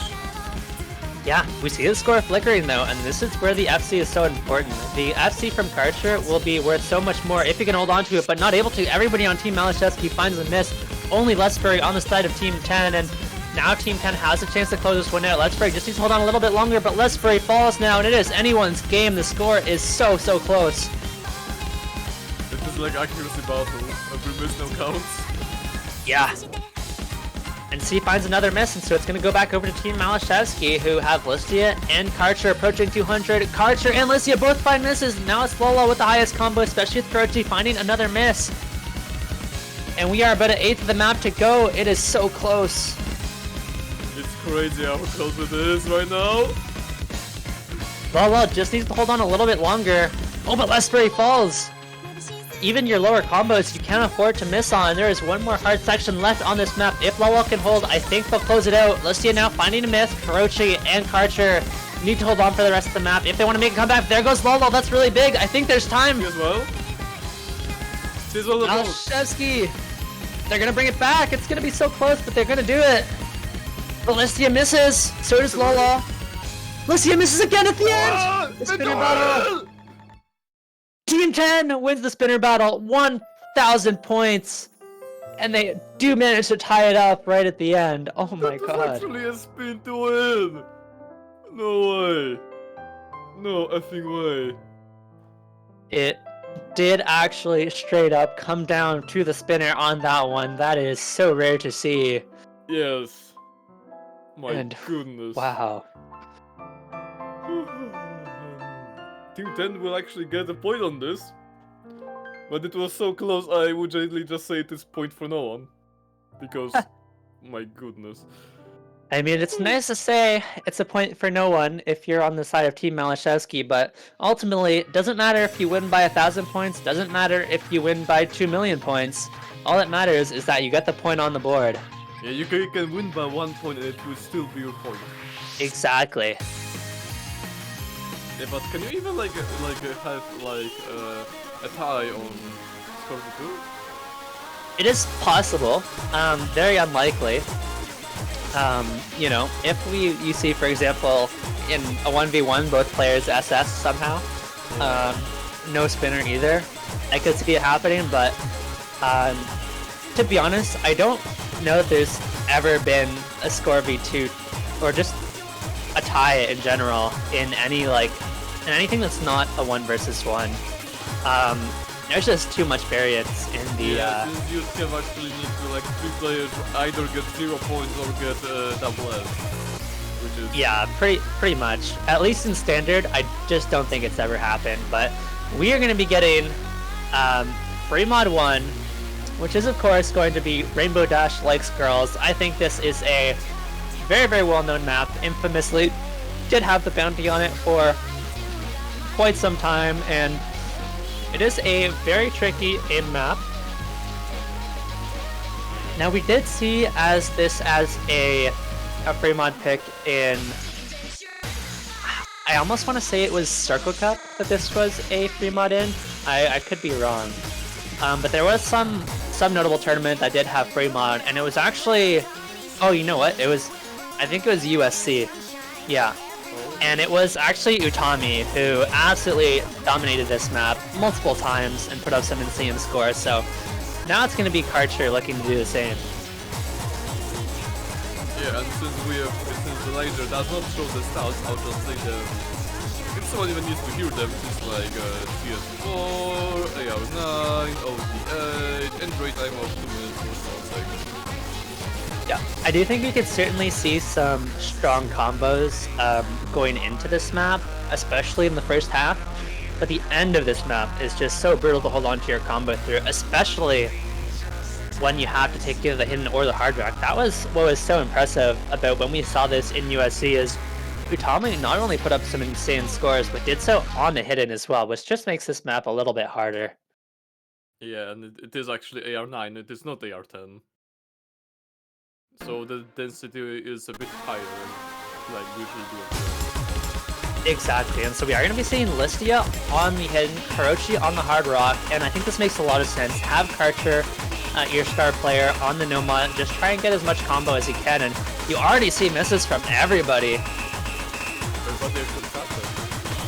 Yeah, we see the score flickering though, and this is where the FC is so important. The FC from Karcher will be worth so much more if you can hold on to it, but not able to. Everybody on Team maliszewski finds a miss. Only Lesbury on the side of Team 10, and now Team 10 has a chance to close this one out. Lesbury just needs to hold on a little bit longer, but Lesbury falls now, and it is anyone's game. The score is so close. It is like accuracy battle. Every miss now counts. Yeah. And C finds another miss, and so it's going to go back over to Team maliszewski, who have Listia and Karcher approaching 200. Karcher and Listia both find misses. Now it's Lolo with the highest combo, especially with Kurochi finding another miss. And we are about an eighth of the map to go. It is so close. It's crazy how close it is right now. Lolo just needs to hold on a little bit longer. Oh, but Lesbury falls. Even your lower combos you can't afford to miss on. There is one more hard section left on this map. If Lolo can hold, I think they'll close it out. Listia now finding a miss. Kurochi and Karcher need to hold on for the rest of the map if they want to make a comeback. There goes Lolo. That's really big. I think there's time. Me as well. She's all about. maliszewski. They're going to bring it back. It's going to be so close, but they're going to do it. But Listia misses. So does Lolo. Listia misses again at the end. The spinner battle. Team 10 wins the spinner battle, 1,000 points, and they do manage to tie it up right at the end. Oh my god. That's actually a spin to win! No way. No effing way. It did actually straight up come down to the spinner on that one. That is so rare to see. Yes. My And- goodness. Wow. Team 10 will actually get a point on this. But it was so close, I would gently just say it is point for no one. Because, my goodness. I mean, it's nice to say it's a point for no one if you're on the side of Team maliszewski, but ultimately, it doesn't matter if you win by 1,000 points, doesn't matter if you win by 2 million points. All that matters is that you get the point on the board. Yeah, you can win by 1 point and it will still be your point. Exactly. Yeah, but can you even have a tie on Scorpion 2? It is possible, very unlikely. You know, if you see, for example, in a 1v1, both players SS somehow, no spinner either, I could see it happening, but to be honest, I don't know if there's ever been a Scorpion 2 or just a tie in general in any in anything that's not a 1 versus 1. There's just too much variance in the. Yeah, since you can actually need to like 3 players either get 0 points or get double S, which is Yeah, pretty much. At least in standard, I just don't think it's ever happened. But we are going to be getting Free Mod 1, which is of course going to be Rainbow Dash Likes Girls. I think this is a very, very well-known map. Infamously did have the bounty on it for quite some time, and it is a very tricky aim map. Now we did see this as a free mod pick in, I almost want to say it was Circle Cup that this was a free mod in. I could be wrong. But there was some notable tournament that did have free mod, and it was actually, oh, you know what? I think it was USC. Yeah. And it was actually Utami who absolutely dominated this map multiple times and put up some insane scores. So now it's going to be Karcher looking to do the same. Yeah, and since the laser does not show the stats, I'll just say them. If someone even needs to hear them, it's like CS4, AR9, OD8, Android time of 2 minutes or something. Yeah, I do think we could certainly see some strong combos going into this map, especially in the first half. But the end of this map is just so brutal to hold on to your combo through, especially when you have to take either the hidden or the hard rock. That was what was so impressive about when we saw this in USC is Utami not only put up some insane scores, but did so on the hidden as well, which just makes this map a little bit harder. Yeah, and it is actually AR9, it is not AR10. So the density is a bit higher than like usually do. Exactly, and so we are going to be seeing Listia on the hidden, Karochi on the hard rock, and I think this makes a lot of sense. Have Karcher, your star player, on the Nomad, and just try and get as much combo as he can, and you already see misses from everybody.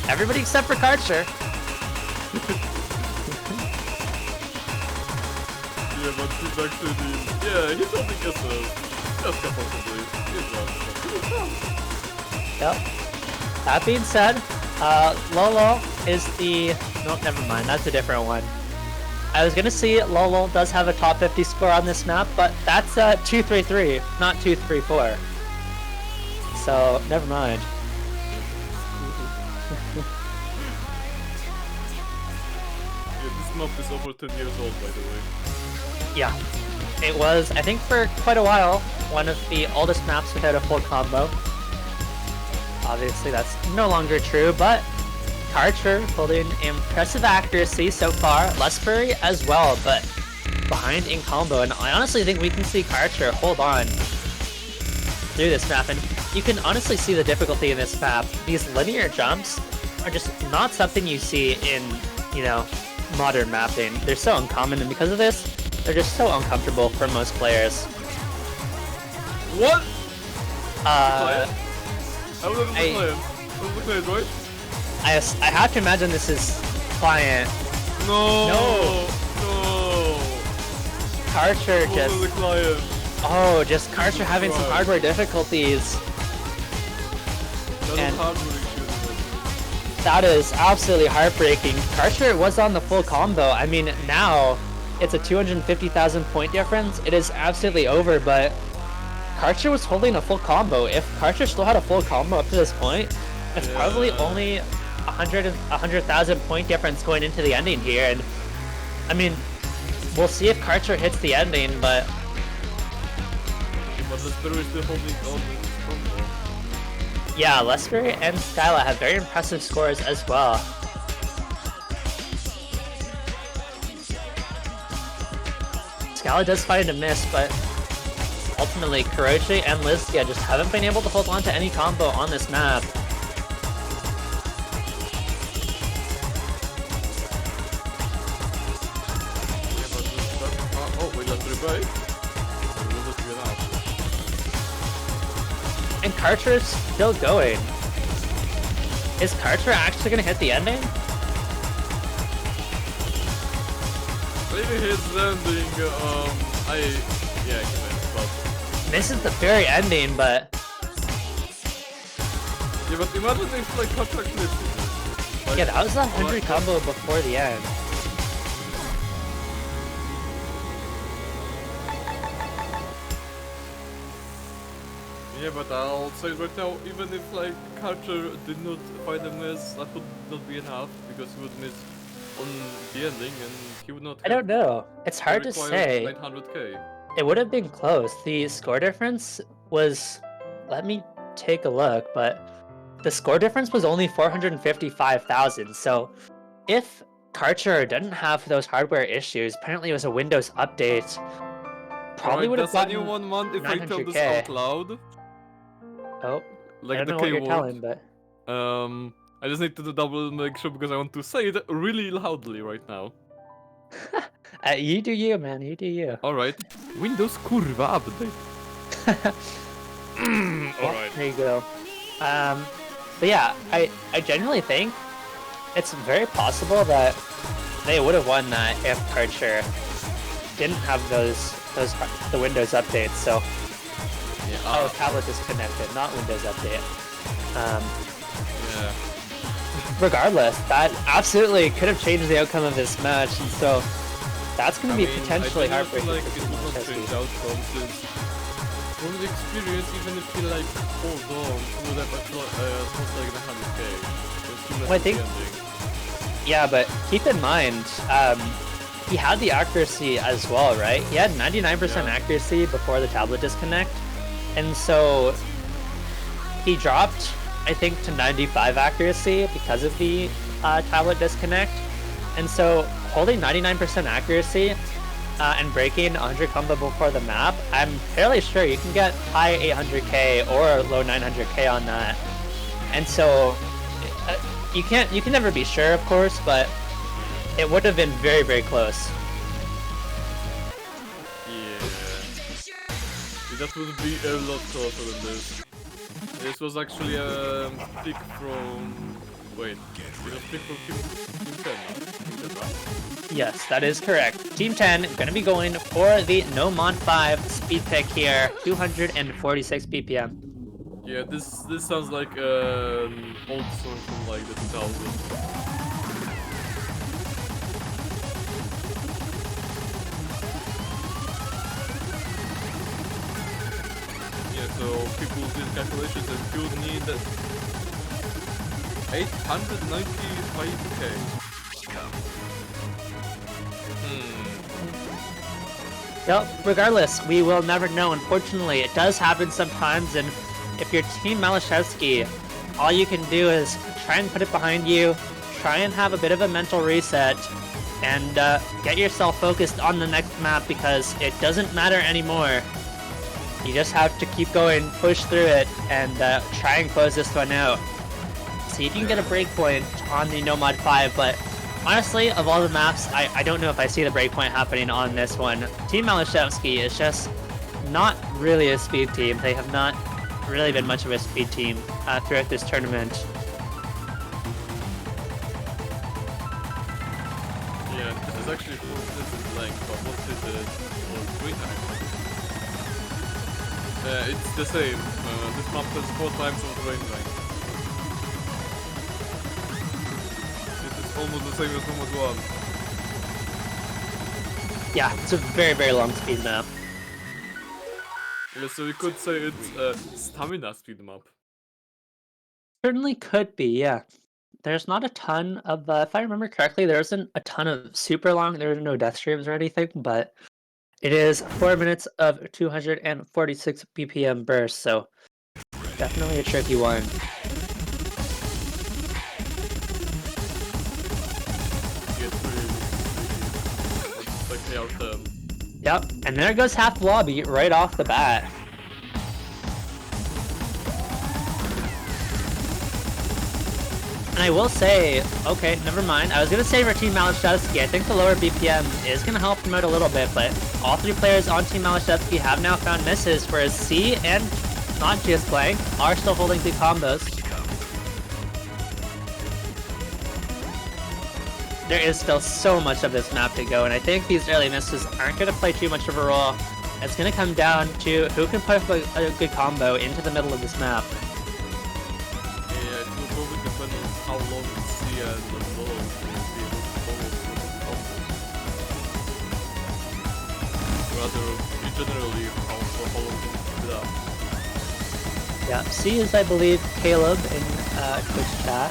Everybody except for Karcher. Yeah, but he's actually, yeah, he's only kisses. Just possibly. Yep. That being said, Lolo is the... No, never mind. That's a different one. I was gonna see Lolo does have a top 50 score on this map, but that's 233, not 234. So, never mind. Yeah, this map is over 10 years old, by the way. Yeah. It was, I think for quite a while, one of the oldest maps without a full combo. Obviously that's no longer true, but Karcher holding impressive accuracy so far. Lustberry as well, but behind in combo. And I honestly think we can see Karcher hold on through this map. And you can honestly see the difficulty in this map. These linear jumps are just not something you see in, you know, modern mapping. They're so uncommon, and because of this, they're just so uncomfortable for most players. What? I have to imagine this is client. No. Karcher just Karcher having some hardware difficulties. And that is absolutely heartbreaking. Karcher was on the full combo. I mean, now it's a 250,000 point difference. It is absolutely over, but Karcher was holding a full combo. If Karcher still had a full combo up to this point, it's probably only 100,000 point difference going into the ending here. And I mean, we'll see if Karcher hits the ending, but Lustberry is still holding on this combo. Yeah, Lustberry and Skyla have very impressive scores as well. Skyla does find a miss, but ultimately Karochi and Listia just haven't been able to hold on to any combo on this map. Oh, wait, that's revive. And Karcher is still going. Is Karcher actually going to hit the ending? Maybe his landing, I can but This is the very ending, but Yeah, but imagine if like Karcher glitched. Like, Yeah, that was a 100 combo before the end. Yeah, but I'll say right now, even if like Karcher did not find a miss, that would not be enough because he would miss on the ending and he would not. I don't know. It's hard to say. 900k. It would have been close. The score difference was. Let me take a look, but the score difference was only 455,000. So if Karcher didn't have those hardware issues, apparently it was a Windows update. Probably would have That's gotten anyone want if I tell this 900K. out loud? Oh, Like I don't the know what K you're word. telling, but I just need to double make sure because I want to say it really loudly right now. you do you, man. You do you. Alright. Windows kurwa update. Alright. There you go. But yeah, I genuinely think it's very possible that they would have won that if Karcher didn't have the Windows updates. So Yeah. tablet disconnected, not Windows update. Yeah. Regardless, that absolutely could have changed the outcome of this match, and so that's going to be potentially I feel heartbreaking. like for it would not Maliszewski. change outcome since from the experience, even if he like hold on, he would have lost like the 100k. Well, I think- Yeah, but keep in mind, he had the accuracy as well, right? He had 99% Yeah. accuracy before the tablet disconnect, and so he dropped, I think, to 95 accuracy because of the tablet disconnect. And so holding 99% accuracy and breaking 100 combo before the map, I'm fairly sure you can get high 800k or low 900k on that. And so you can never be sure, of course, but it would have been very, very close. Yeah. That would be a lot closer than this. This was actually a pick from. Wait, it was pick from Team 10 now. Team 10, right? Yes, that is correct. Team 10 going to be going for the No Mod 5 speed pick here, 246 BPM. Yeah, this sounds like an old song from like the 2000s. Yeah, so people did calculations and you would need 895k. Well, regardless, we will never know. Unfortunately, it does happen sometimes, and if you're Team Maliszewski, all you can do is try and put it behind you, try and have a bit of a mental reset, and get yourself focused on the next map because it doesn't matter anymore. You just have to keep going, push through it, and try and close this one out. See if you can get a breakpoint on the No Mod 5, but honestly, of all the maps, I don't know if I see the breakpoint happening on this one. Team Maliszewski is just not really a speed team. They have not really been much of a speed team throughout this tournament. Yeah, this is actually 4 minutes in length, but what's it for screen time? It's the same. This map has 4 times of the range length. This is almost the same as Nomad 1. Yeah, it's a very, very long speed map. Yeah, so you could say it's a stamina speed map. Certainly could be, yeah. There's not a ton of, if I remember correctly, there isn't a ton of super long, there are no death streams or anything, but it is 4 minutes of 246 BPM burst, so definitely a tricky one. Yep, and there goes half lobby right off the bat. And I will say, okay, never mind. I was going to say for Team Maliszewski, I think the lower BPM is going to help him out a little bit, but all 3 players on Team Maliszewski have now found misses, whereas C and not just Blank are still holding good combos. There is still so much of this map to go, and I think these early misses aren't going to play too much of a role. It's going to come down to who can put a good combo into the middle of this map. how long C and Lolo will be able to follow through the combos. Rather, generally, for how long can you keep it up. Yeah, C is, I believe, Caleb in Twitch chat.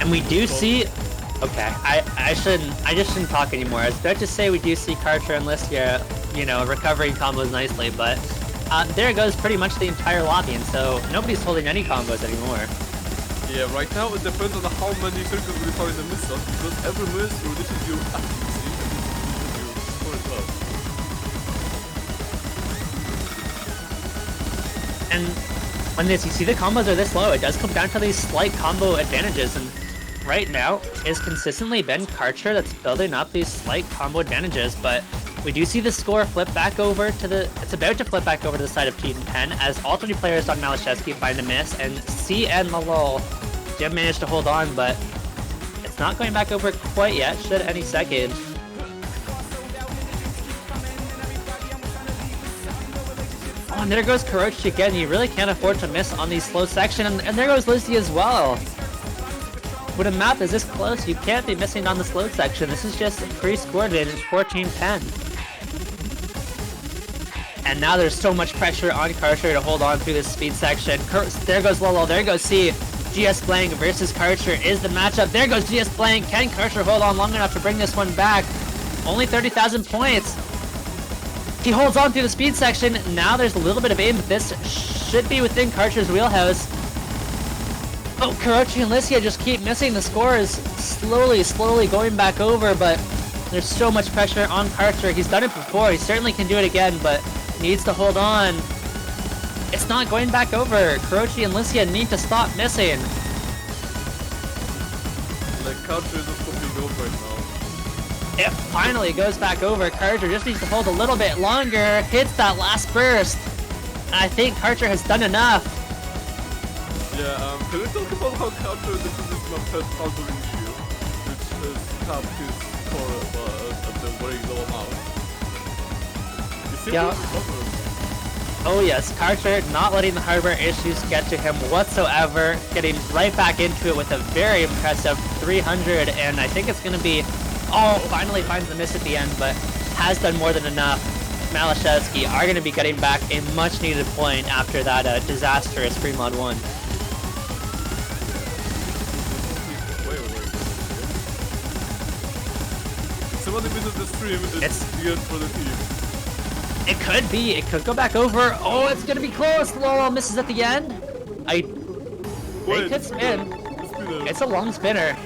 And we do see... Okay, I just shouldn't talk anymore. I was about to say we do see Karcher and Listia, you know, recovering combos nicely, but there goes pretty much the entire lobby, and so nobody's holding any combos anymore. Yeah, right now it depends on how many circles we find in the miss up, because every miss, this is your accuracy, and this is your score as well. And when you see the combos are this low, it does come down to these slight combo advantages, and right now it's consistently been Karcher that's building up these slight combo advantages, but we do see the score flip back over to the... It's about to flip back over to the side of Team 10 as all 20 players on maliszewski find a miss, and C and Malol did manage to hold on, but it's not going back over quite yet, should any second. Oh, and there goes Kurochi again. You really can't afford to miss on these slow sections, and there goes Lizzie as well. With a map is this close, you can't be missing on the slow section. This is just pre-scored in 14-10. And now there's so much pressure on Karcher to hold on through this speed section. There goes Lolo, there goes C. GS Blank versus Karcher is the matchup. There goes GS Blank. Can Karcher hold on long enough to bring this one back? Only 30,000 points. He holds on through the speed section. Now there's a little bit of aim, but this should be within Karcher's wheelhouse. Oh, Kurochi and Listia just keep missing. The score is slowly going back over, but there's so much pressure on Karcher. He's done it before. He certainly can do it again, but needs to hold on. It's not going back over. Kurochi and Listia need to stop missing. Like, Karcher is just popping over right now. It finally goes back over. Karcher just needs to hold a little bit longer. Hits that last burst. And I think Karcher has done enough. Yeah, can we talk about how Karcher defeated map had Falcon issue, which has capped his score at a very low amount? You see Yeah. what? Oh yes, Karcher not letting the hardware issues get to him whatsoever, getting right back into it with a very impressive 300, and I think it's going to be... Oh, finally finds the miss at the end, but has done more than enough. maliszewski are going to be getting back a much needed point after that disastrous free mod 1. Somebody visit the stream, it's the end for the team. It could be. It could go back over. Oh, it's gonna be close. Lolo misses at the end. They could spin. It's a long spinner.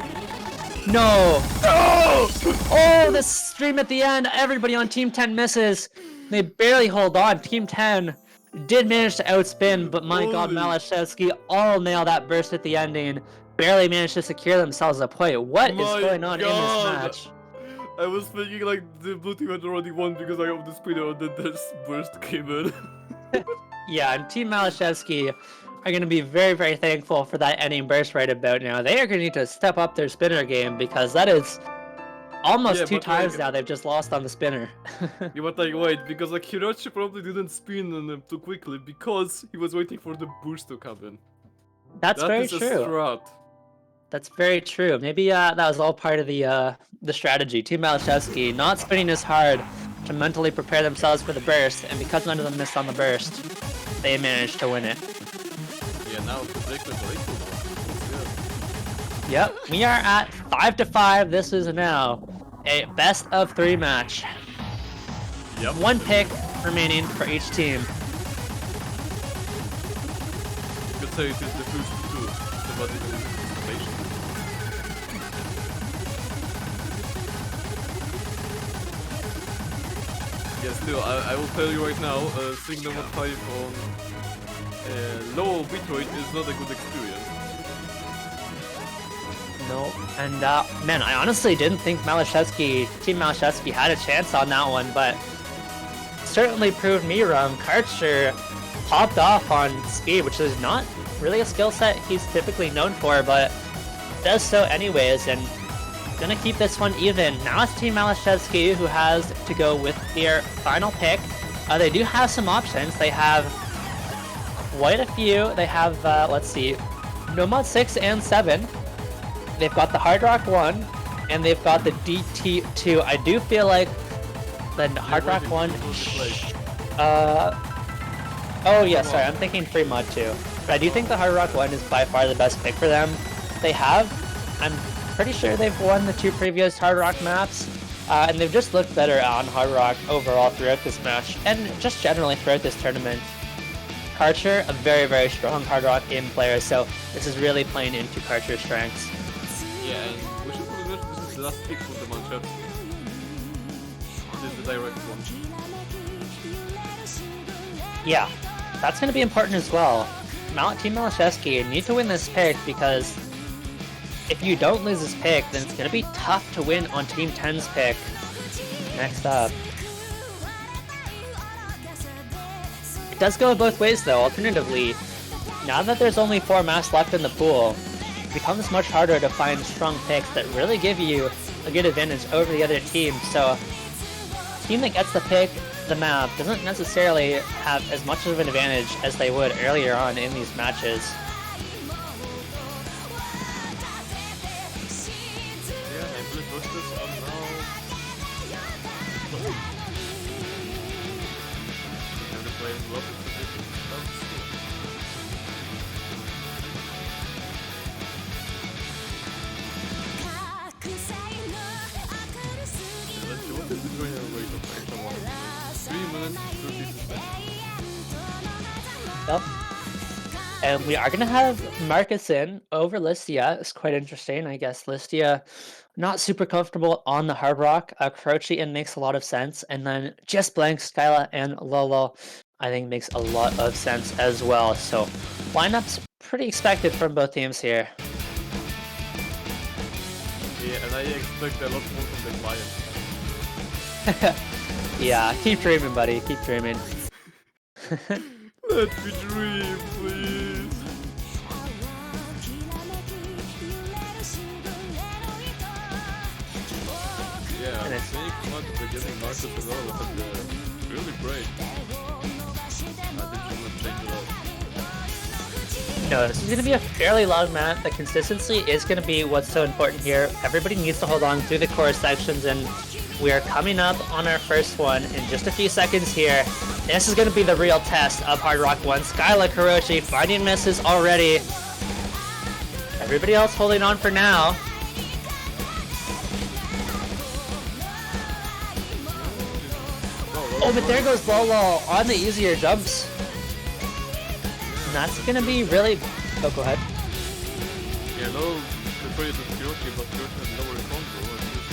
No. Oh! Oh, the stream at the end. Everybody on Team 10 misses. They barely hold on. Team 10 did manage to outspin, but my god, maliszewski all nail that burst at the ending. Barely managed to secure themselves a point. What is going on in this match? I was thinking like the blue team had already won because I of the spinner and then this burst came in. Yeah, and Team maliszewski are going to be very thankful for that ending burst right about now. They are going to need to step up their spinner game because that is almost 2 times now they've just lost on the spinner. Yeah, but like wait, because like Hiroshi probably didn't spin on them too quickly because he was waiting for the burst to come in. That's very true. true. That's very true. Maybe that was all part of the strategy. Team maliszewski not spinning as hard to mentally prepare themselves for the burst, and because none of them missed on the burst, they managed to win it. Yeah, now the breakers are equal. Yep, we are at 5-5. This is now a best of 3 match. Yep. 1 pick remaining for each team. You could say it is the first 2. Somebody that is anticipation. Yeah, still, I will tell you right now, seeing number 5 on low bitrate is not a good experience. No, and man, I honestly didn't think Team maliszewski had a chance on that one, but certainly proved me wrong. Karcher popped off on speed, which is not really a skill set he's typically known for, but does so anyways, and gonna keep this one even. Now it's Team maliszewski who has to go with their final pick. They do have some options. They have quite a few. They have, let's see, Nomad 6 and 7. They've got the Hard Rock 1, and they've got the DT2. I do feel like the Hard Rock 1... oh yeah, sorry, I'm thinking Free Mod 2. But I do think the Hard Rock 1 is by far the best pick for them. They have, I'm pretty sure they've won the 2 previous Hard Rock maps, and they've just looked better on Hard Rock overall throughout this match, and just generally throughout this tournament. Karcher, a very, very strong Hard Rock game player, so this is really playing into Karcher's strengths. Yeah, and we should probably mention this is the last pick for the matchup. This is the direct one. Yeah, that's going to be important as well. Team Maliszewski need to win this pick because if you don't lose this pick, then it's going to be tough to win on Team 10's pick. Next up. It does go both ways though. Alternatively, now that there's only 4 maps left in the pool, it becomes much harder to find strong picks that really give you a good advantage over the other team. So, the team that gets the pick, the map, doesn't necessarily have as much of an advantage as they would earlier on in these matches. Yeah, I believe boosters are now... And they're playing well in position. Let's see what is the going away to play someone. 3 minutes, 30 seconds. Yep. And we are going to have Marcus in over Listia. It's quite interesting. I guess Listia not super comfortable on the Hard Rock. Croce in makes a lot of sense. And then just blank Skyla and Lolo I think makes a lot of sense as well. So lineups pretty expected from both teams here. Yeah, and I expect a lot more from the client. Yeah, keep dreaming, buddy. Keep dreaming. Let me dream, please. Yeah, And I it's- think at the beginning Marcus and all had really great. I think she would change it up. No, this is going to be a fairly long map. The consistency is going to be what's so important here. Everybody needs to hold on through the core sections, and we are coming up on our first one in just a few seconds here. This is going to be the real test of Hard Rock 1. Skyla Kuroshi finding misses already. Everybody else holding on for now. Oh, but there goes Lolo on the easier jumps. And that's going to be really... Oh, go ahead. Yeah, no, the praise of Kyoki, but Kyoki has lower control, and this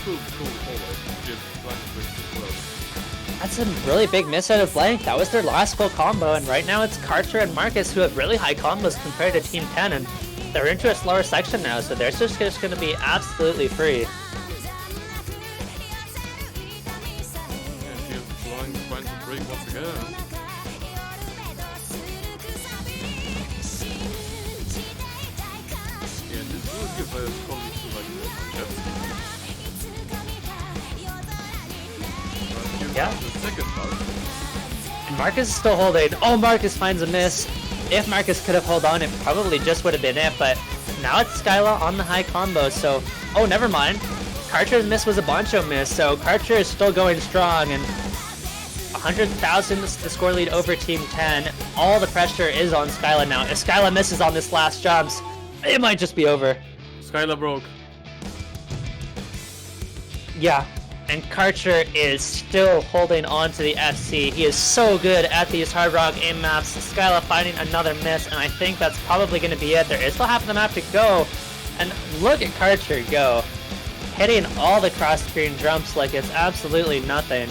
will be a cool forward. Just flank breaks as well. That's a really big miss out of Blank. That was their last full combo, and right now it's Karcher and Marcus who have really high combos compared to Team 10, and they're into a slower section now, so they're just going to be absolutely free. And she is trying to break once again. Yeah, this will give a colleague to like Yeah. The second part. And Marcus is still holding. Oh, Marcus finds a miss. If Marcus could have held on, it probably just would have been it, but now it's Skyla on the high combo, so... Oh, never mind. Karcher's miss was a Bancho miss, so Karcher is still going strong, and 100,000 is the score lead over Team 10. All the pressure is on Skyla now. If Skyla misses on this last jumps, it might just be over. Skyla broke. Yeah, and Karcher is still holding on to the FC. He is so good at these Hard Rock aim maps. Skyla finding another miss, and I think that's probably going to be it. There is still half of the map to go, and look at Karcher go. Hitting all the cross-screen jumps like it's absolutely nothing.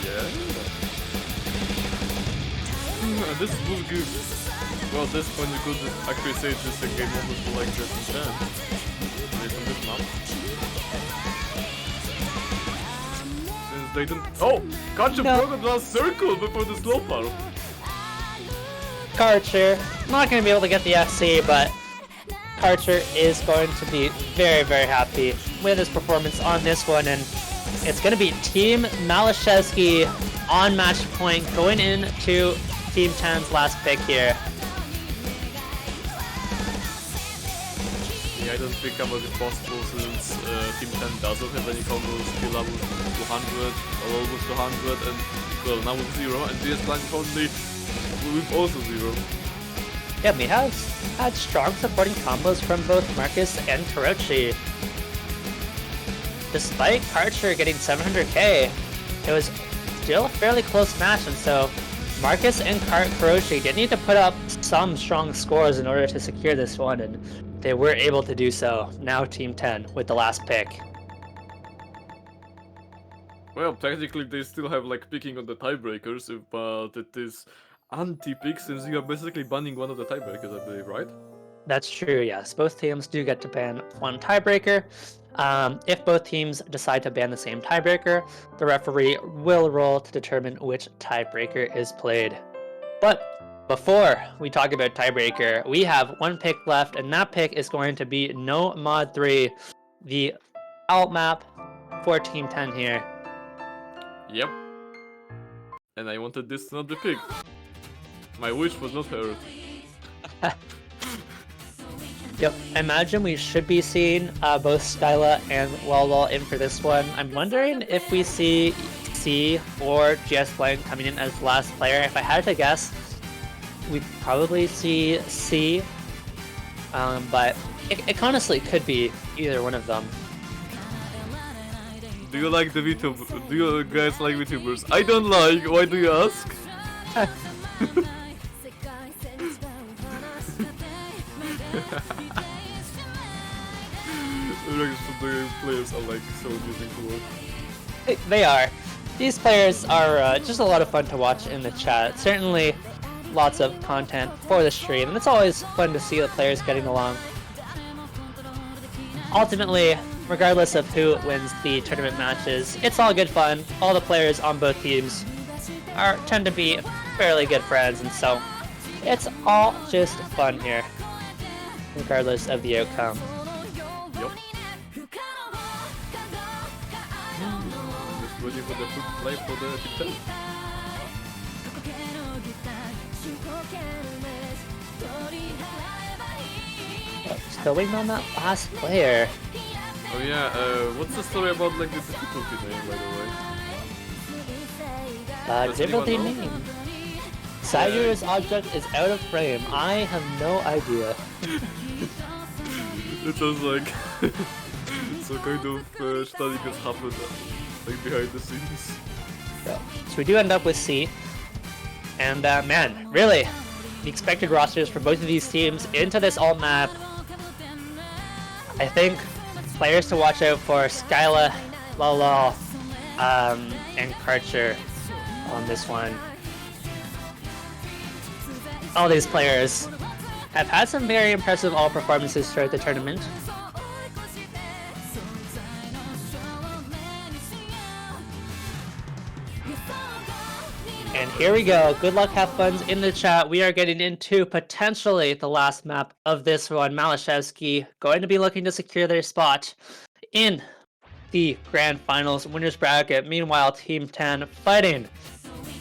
Yeah. And this will give... Well, at this point you could actually say it's just a game almost like this in 10. Based on this map. Since they didn't... Oh! Karcher No. broke the last circle before the slow part. Karcher, not going to be able to get the FC, but Karcher is going to be very, very happy with his performance on this one, and It's going to be Team Maliszewski on match point going into Team 10's last pick here. Yeah, I don't think combo is possible since Team 10 doesn't have any combos skill level 200 or almost 200, and well, now with 0, and DS Blind is only with also 0. Yeah, we have had strong supporting combos from both Marcus and Karochi. Despite Karcher getting 700k, it was still a fairly close match, and so Marcus and Karochi did need to put up some strong scores in order to secure this one, and they were able to do so. Now Team 10 with the last pick. Well, technically they still have like picking on the tiebreakers, but it is anti-pick since you are basically banning one of the tiebreakers, I believe, right? That's true, yes. Both teams do get to ban one tiebreaker. If both teams decide to ban the same tiebreaker, the referee will roll to determine which tiebreaker is played. But before we talk about tiebreaker, we have one pick left, and that pick is going to be No Mod 3, the alt map for Team 10 here. Yep. And I wanted this to not be picked. My wish was not heard. Yep, I imagine we should be seeing both Skyla and Lol in for this one. I'm wondering if we see C or GS Blank coming in as last player. If I had to guess, we'd probably see C, but it honestly could be either one of them. Do you like the VTuber? Do you guys like VTubers? I don't like. Why do you ask? The reactions from the players are like so amusing to watch. They are. These players are just a lot of fun to watch in the chat. Certainly lots of content for the stream, and it's always fun to see the players getting along. Ultimately, regardless of who wins the tournament matches, it's all good fun. All the players on both teams tend to be fairly good friends, and so it's all just fun here, regardless of the outcome. Yup. Just waiting for the food play for the Team 10. Still waiting on that last player. Oh yeah, what's the story about like the difficulty name, by the way? Does Difficulty anyone know? name. Sayur's object is out of frame. I have no idea. It sounds like some kind of study has happened like behind the scenes. So we do end up with C. And man, really, the expected rosters for both of these teams into this alt map. I think players to watch out for Skyla, Lolo, and Karcher on this one. All these players have had some very impressive alt performances throughout the tournament. And here we go. Good luck, have fun in the chat. We are getting into potentially the last map of this one. Maliszewski going to be looking to secure their spot in the Grand Finals winners bracket. Meanwhile, Team 10 fighting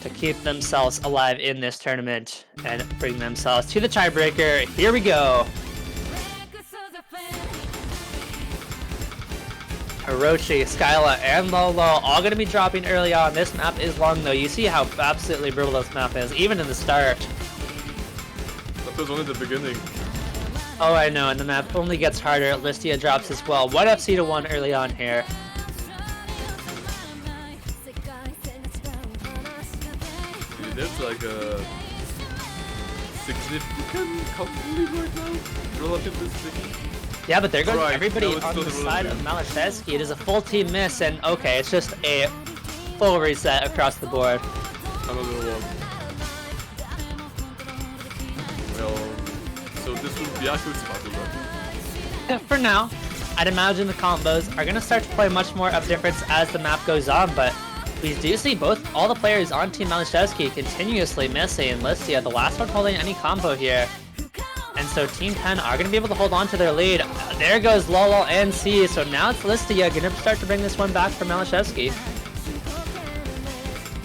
to keep themselves alive in this tournament and bring themselves to the tiebreaker. Here we go. Hiroshi, Skyla, and Lolo all going to be dropping early on. This map is long though. You see how absolutely brutal this map is, even in the start. That was only the beginning. Oh, I know, and the map only gets harder. Listia drops as well. 1 FC to 1 early on here. There's like a significant company lead right now, relatively speaking. Yeah, but there goes Right, everybody now it's on the still side of relevant. Maliszewski. It is a full team miss, and okay, it's just a full reset across the board. Another one. Well, so this will be Aku's battle, right? For now, I'd imagine the combos are going to start to play much more of difference as the map goes on, but we do see all the players on Team Maliszewski continuously missing. Listia, the last one holding any combo here. And so Team 10 are going to be able to hold on to their lead. There goes Lolo and C. So now it's Listia going to start to bring this one back for Maliszewski.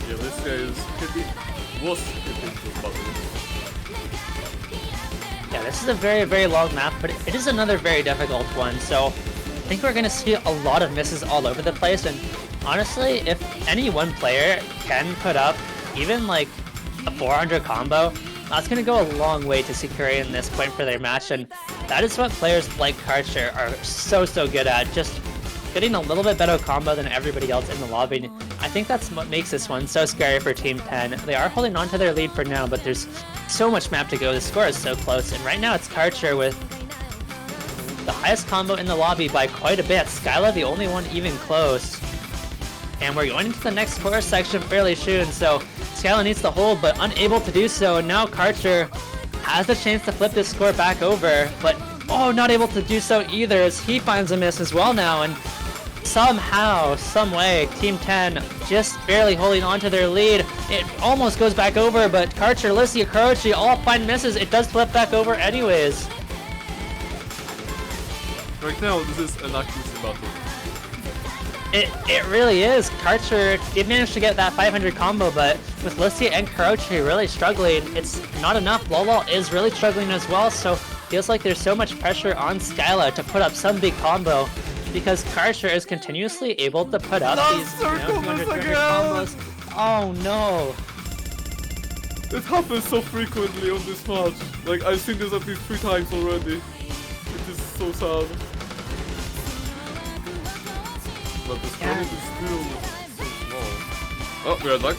Yeah, this guy is was hitting this button. Yeah, this is a very, very long map, but it is another very difficult one. So I think we're going to see a lot of misses all over the place. And honestly, if any one player can put up even like a 400 combo, that's going to go a long way to securing this point for their match. And that is what players like Karcher are so good at. Just getting a little bit better combo than everybody else in the lobby. I think that's what makes this one so scary for Team 10. They are holding on to their lead for now, but there's so much map to go. The score is so close. And right now it's Karcher with the highest combo in the lobby by quite a bit. Skyla the only one even close. And we're going into the next score section fairly soon, so Skyla needs to hold, but unable to do so. And now Karcher has the chance to flip this score back over, but not able to do so either as he finds a miss as well now. And somehow, some way, Team 10 just barely holding on to their lead. It almost goes back over, but Karcher, Listia, Kurochi all find misses. It does flip back over anyways. Right now, this is an accuracy battle. It really is. Karcher did manage to get that 500 combo, but with Listia and Kurochi really struggling, it's not enough. Lolo is really struggling as well, so feels like there's so much pressure on Skyla to put up some big combo because Karcher is continuously able to put up these 200 combos. Oh no. It happens so frequently on this match. Like, I've seen this at least 3 times already. It is so sad. But this credit is still so small. Oh, we are back.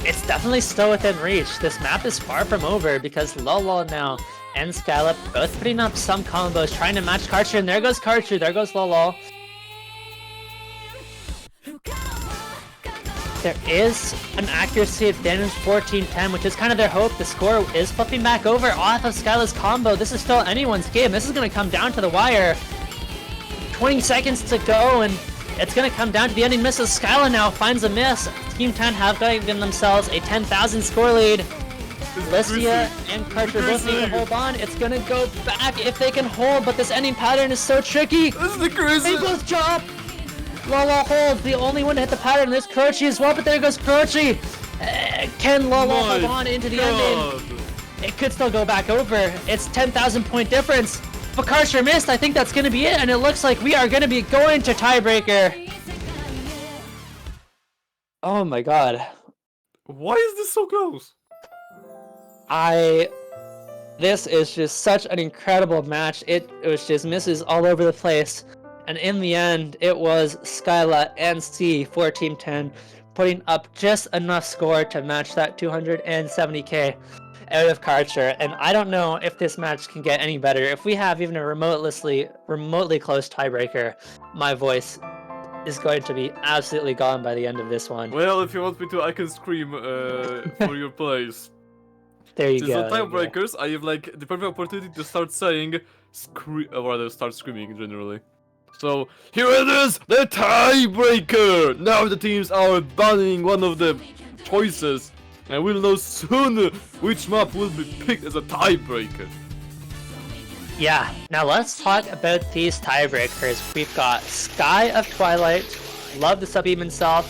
It's definitely still within reach. This map is far from over because Lolo now and Skyla both putting up some combos, trying to match Karcher, and there goes Karcher, there goes Lolo. There is an accuracy advantage for Team 10, which is kind of their hope. The score is flipping back over off of Skyla's combo. This is still anyone's game. This is going to come down to the wire. 20 seconds to go, and it's going to come down to the ending misses. Skyla now finds a miss. Team 10 have given themselves a 10,000 score lead. Listia and Karcher both need to hold on. It's going to go back if they can hold, but this ending pattern is so tricky. This is the crazy. They both drop. Lolo holds. The only one to hit the pattern is Kurochi as well, but there goes Kurochi. Can Lolo hold on into the ending? It could still go back over. It's 10,000 point difference. But Karcher missed. I think that's going to be it, and it looks like we are going to be going to tiebreaker. Oh my god. Why is this so close? This is just such an incredible match. It was just misses all over the place. And in the end, it was Skyla and C for Team 10 putting up just enough score to match that 270k out of Karcher. And I don't know if this match can get any better. If we have even a remotely close tiebreaker, my voice is going to be absolutely gone by the end of this one. Well, if you want me to, I can scream for your place. There you Since go. on tiebreakers, I have like the perfect opportunity to start saying, or rather start screaming generally. So here it is, the tiebreaker. Now the teams are banning one of the choices, and we'll know soon which map will be picked as a tiebreaker. Yeah, now let's talk about these tiebreakers. We've got Sky of Twilight, Love the Sub-Beam himself,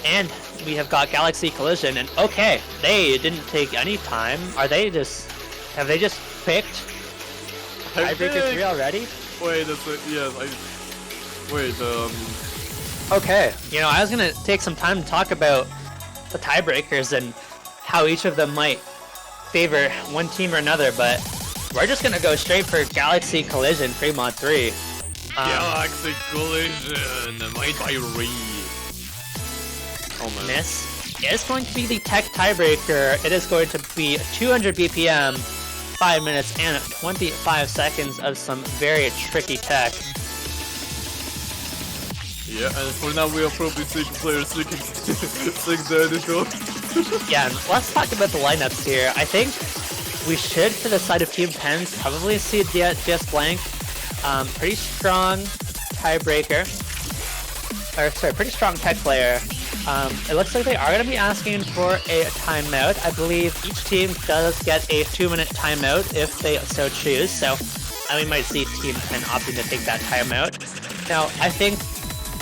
and we have got Galaxy Collision. And okay, they didn't take any time. Have they just picked tiebreaker 3 already? Wait, that's it. Yes, Okay, I was gonna take some time to talk about the tiebreakers and how each of them might favor one team or another, but we're just gonna go straight for Galaxy Collision Fremont 3. Galaxy Collision, made by Reed. Oh man. This is going to be the tech tiebreaker. It is going to be 200 BPM, 5 minutes and 25 seconds of some very tricky tech. Yeah, and for now we are probably seeing players seeking the editor. Yeah, and let's talk about the lineups here. I think we should, for the side of Team 10, probably see DS Blank. Pretty strong tiebreaker. Or, sorry, pretty strong tech player. It looks like they are going to be asking for a timeout. I believe each team does get a 2-minute timeout if they so choose. So we might see Team 10 opting to take that timeout. Now, I think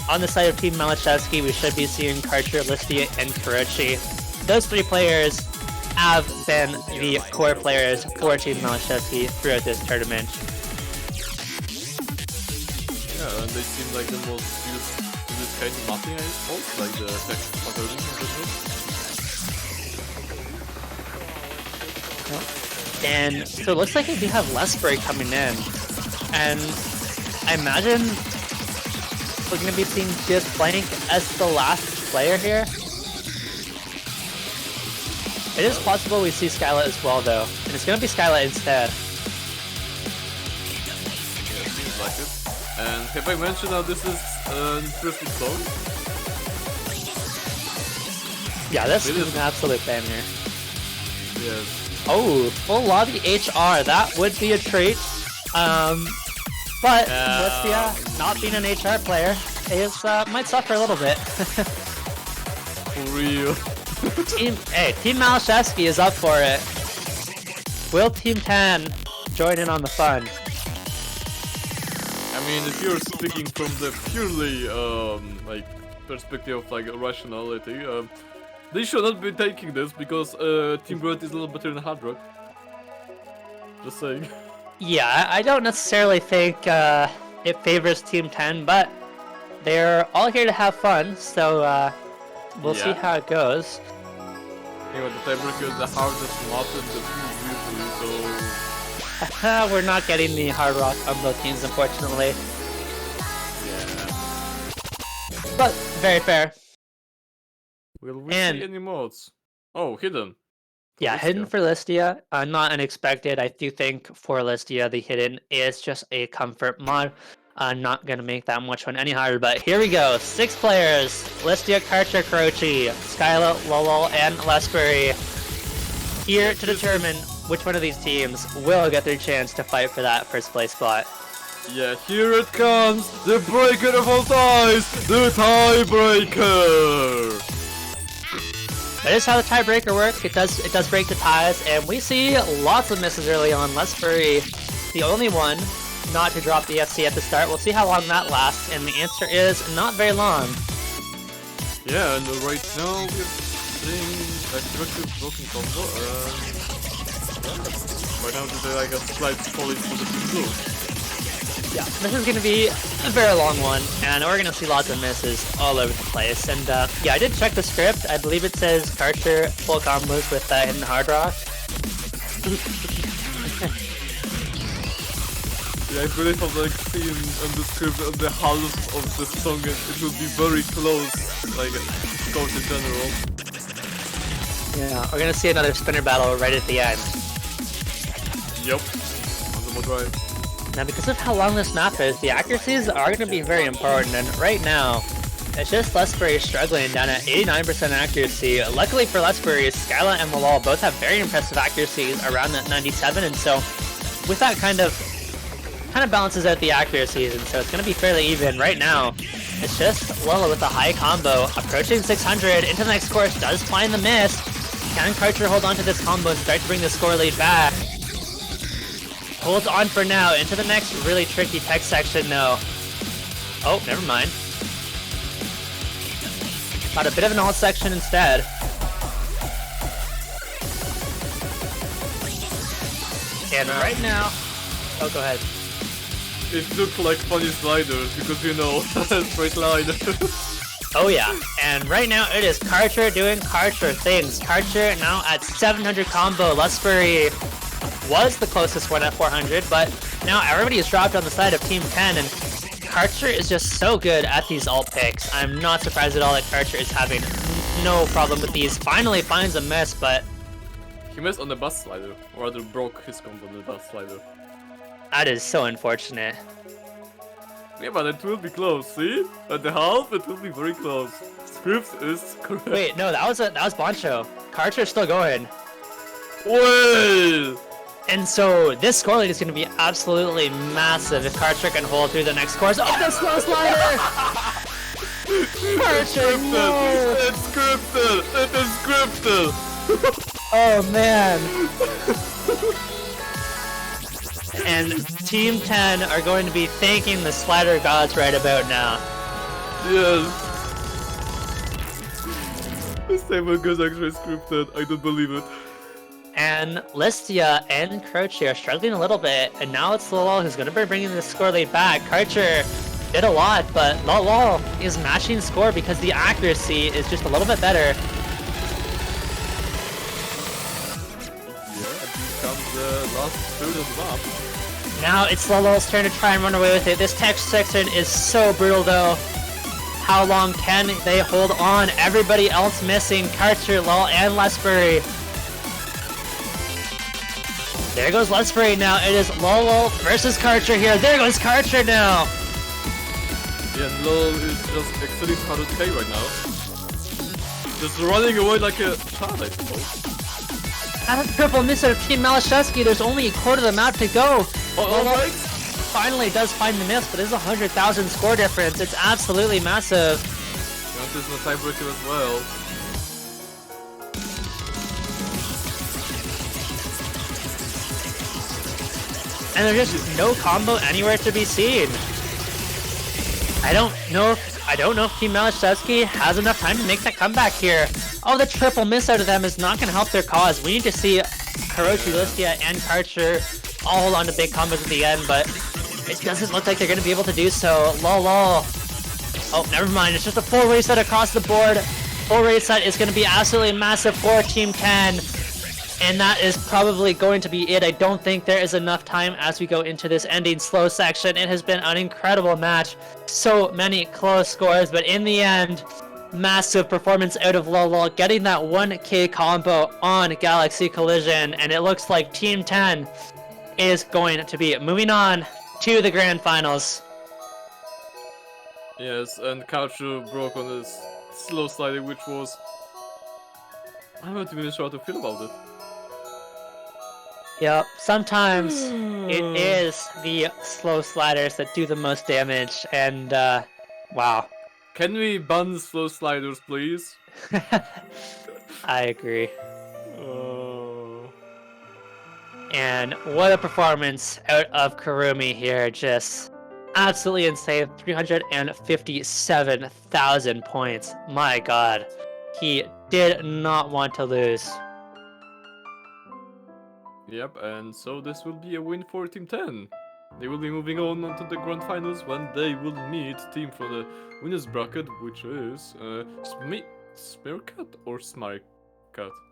on the side of Team Maliszewski, we should be seeing Karcher, Listia, and Kurochi. Those 3 players have been the core players for Team Maliszewski throughout this tournament. Yeah, and they seem like the most used to this kind of mapping, I suppose, like the text pattern and so it looks like we do have Lespray coming in. And I imagine we're going to be seeing just Blank as the last player here. It is possible we see Skyla as well, though, and it's going to be Skyla instead. Yeah, it seems like it. And have I mentioned how this is an interesting song? Yeah, this is an absolute banger. Yes. Oh, full lobby HR, that would be a treat. But Listia, not being an HR player, is might suffer a little bit. For real. Team Maliszewski is up for it. Will Team 10 join in on the fun? I mean, if you're speaking from the purely like perspective of like rationality, they should not be taking this because Team Red is a little better than Hard Rock. Just saying. Yeah, I don't necessarily think it favors Team 10, but they're all here to have fun, so we'll see how it goes. Anyway, the tiebreaker is the hardest map in the pool usually, so... We're not getting the Hard Rock Umbo teams, unfortunately. Yeah. But, very fair. Will we see any mods? Oh, hidden. Yeah, hidden for Listia. Not unexpected. I do think for Listia, the hidden is just a comfort mod. Not gonna make that much one any harder, but here we go. 6 players. Listia, Karcher, Kurochi, Skyla, Lolo, and Lespray. Here to determine which one of these teams will get their chance to fight for that first place spot. Yeah, here it comes! The breaker of all ties! The tiebreaker! That is how the tiebreaker works. It does break the ties, and we see lots of misses early on. Lespray, the only one not to drop the FC at the start. We'll see how long that lasts, and the answer is not very long. Yeah, and right now we're seeing a broken combo. Right now there's like a slight spoiling for the Team Blue. Yeah, this is going to be a very long one, and we're going to see lots of misses all over the place. And yeah, I did check the script. I believe it says Karcher full combos with Hidden Hard Rock. Yeah, I believe I've like seen on the script on the half of the song it will be very close, like scored in general. Yeah, we're going to see another spinner battle right at the end. Yep, on the mod drive. Now, because of how long this map is, the accuracies are going to be very important, and right now, it's just Lespray struggling down at 89% accuracy. Luckily for Lespray, Skyla and Malal both have very impressive accuracies around that 97, and so with that kind of balances out the accuracies, and so it's going to be fairly even. Right now, it's just Lola with a high combo, approaching 600, into the next course, does find the miss. Can Karcher hold on to this combo and start to bring the score lead back? Holds on for now, into the next really tricky tech section though. Oh, never mind. Got a bit of an alt section instead. And right now... Oh, go ahead. It looked like funny sliders because you know, straight line. Oh yeah, and right now it is Karcher doing Karcher things. Karcher now at 700 combo. Lespray was the closest one at 400, but now everybody is dropped on the side of Team 10, and Karcher is just so good at these alt picks. I'm not surprised at all that Karcher is having no problem with these. Finally finds a miss, but... He missed on the bus slider, or rather broke his combo on the bus slider. That is so unfortunate. Yeah, but it will be close, see? At the half, it will be very close. Script is correct. Wait, no, that was Boncho. Karcher's still going. Wait! And so this score lead is going to be absolutely massive if Karcher can hold through the next course. Oh, the slow slider! Karcher, no! It's scripted! It is scripted! Oh man! And Team 10 are going to be thanking the slider gods right about now. Yes. This table goes actually scripted. I don't believe it. And Listia and Croce are struggling a little bit, and now it's Lol who's going to be bringing the score lead back. Karcher did a lot, but Lol is matching score because the accuracy is just a little bit better. Yeah, and here comes the last third of the map. Now it's Lol's turn to try and run away with it. This tech section is so brutal though. How long can they hold on? Everybody else missing. Karcher, Lol, and Lesbury. There goes Lesbury now. It is Lol versus Karcher here. There goes Karcher now. Yeah, Lol is just exceeding 100k right now. Just running away like a child, I suppose. That's a triple miss out of Team Maliszewski. There's only a quarter of the map to go. Lol finally does find the miss, but it's 100,000 score difference. It's absolutely massive. And there's no tiebreaker as well. And there's just no combo anywhere to be seen. I don't know if Team Maliszewski has enough time to make that comeback here. Oh, the triple miss out of them is not going to help their cause. We need to see Karochi, Listia, and Karcher all hold on to big combos at the end, but it doesn't look like they're going to be able to do so. Lol. Oh, never mind. It's just a full reset across the board. Full reset is going to be absolutely massive for Team 10. And that is probably going to be it. I don't think there is enough time as we go into this ending slow section. It has been an incredible match. So many close scores, but in the end, massive performance out of Lol, getting that 1k combo on Galaxy Collision. And it looks like Team 10 is going to be moving on to the grand finals. Yes, and Karcher broke on this slow sliding, which was... I'm not even sure how to feel about it. Yep, sometimes it is the slow sliders that do the most damage, and wow. Can we ban slow sliders, please? I agree. And what a performance out of Kurumi here, just absolutely insane. 357,000 points. My god, he did not want to lose. Yep, and so this will be a win for Team 10. They will be moving on to the grand finals when they will meet team from the winners bracket, which is Smirkat or Smarkat?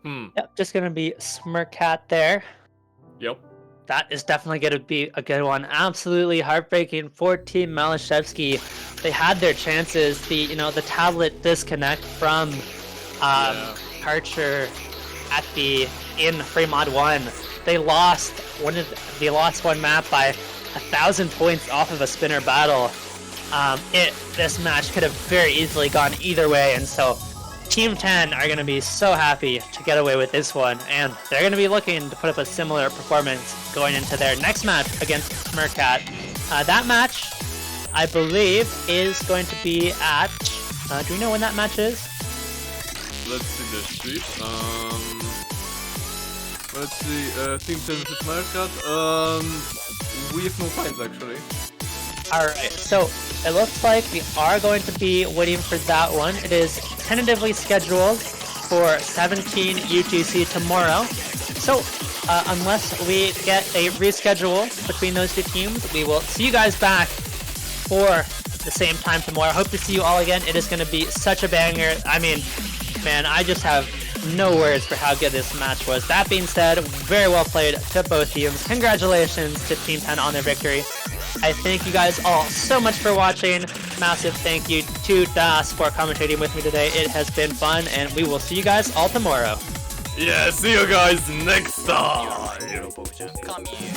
Yep, just gonna be Smirkat there. Yep. That is definitely going to be a good one. Absolutely heartbreaking for Team Maliszewski. They had their chances. The tablet disconnect from Karcher in free mod 1. They lost one map by 1,000 points off of a spinner battle. This match could have very easily gone either way, and so Team 10 are going to be so happy to get away with this one, and they're going to be looking to put up a similar performance going into their next match against Smirkat. That match, I believe, is going to be at... do we know when that match is? Let's see the sheet. Let's see, Team 10 versus Smirkat. We have no times actually. Alright, so it looks like we are going to be waiting for that one. It is tentatively scheduled for 17 UTC tomorrow. So, unless we get a reschedule between those two teams, we will see you guys back for the same time tomorrow. Hope to see you all again. It is going to be such a banger. I mean, man, I just have no words for how good this match was. That being said, very well played to both teams. Congratulations to Team 10 on their victory. I thank you guys all so much for watching. Massive thank you to Das for commentating with me today. It has been fun, and we will see you guys all tomorrow. Yeah, see you guys next time! Come here.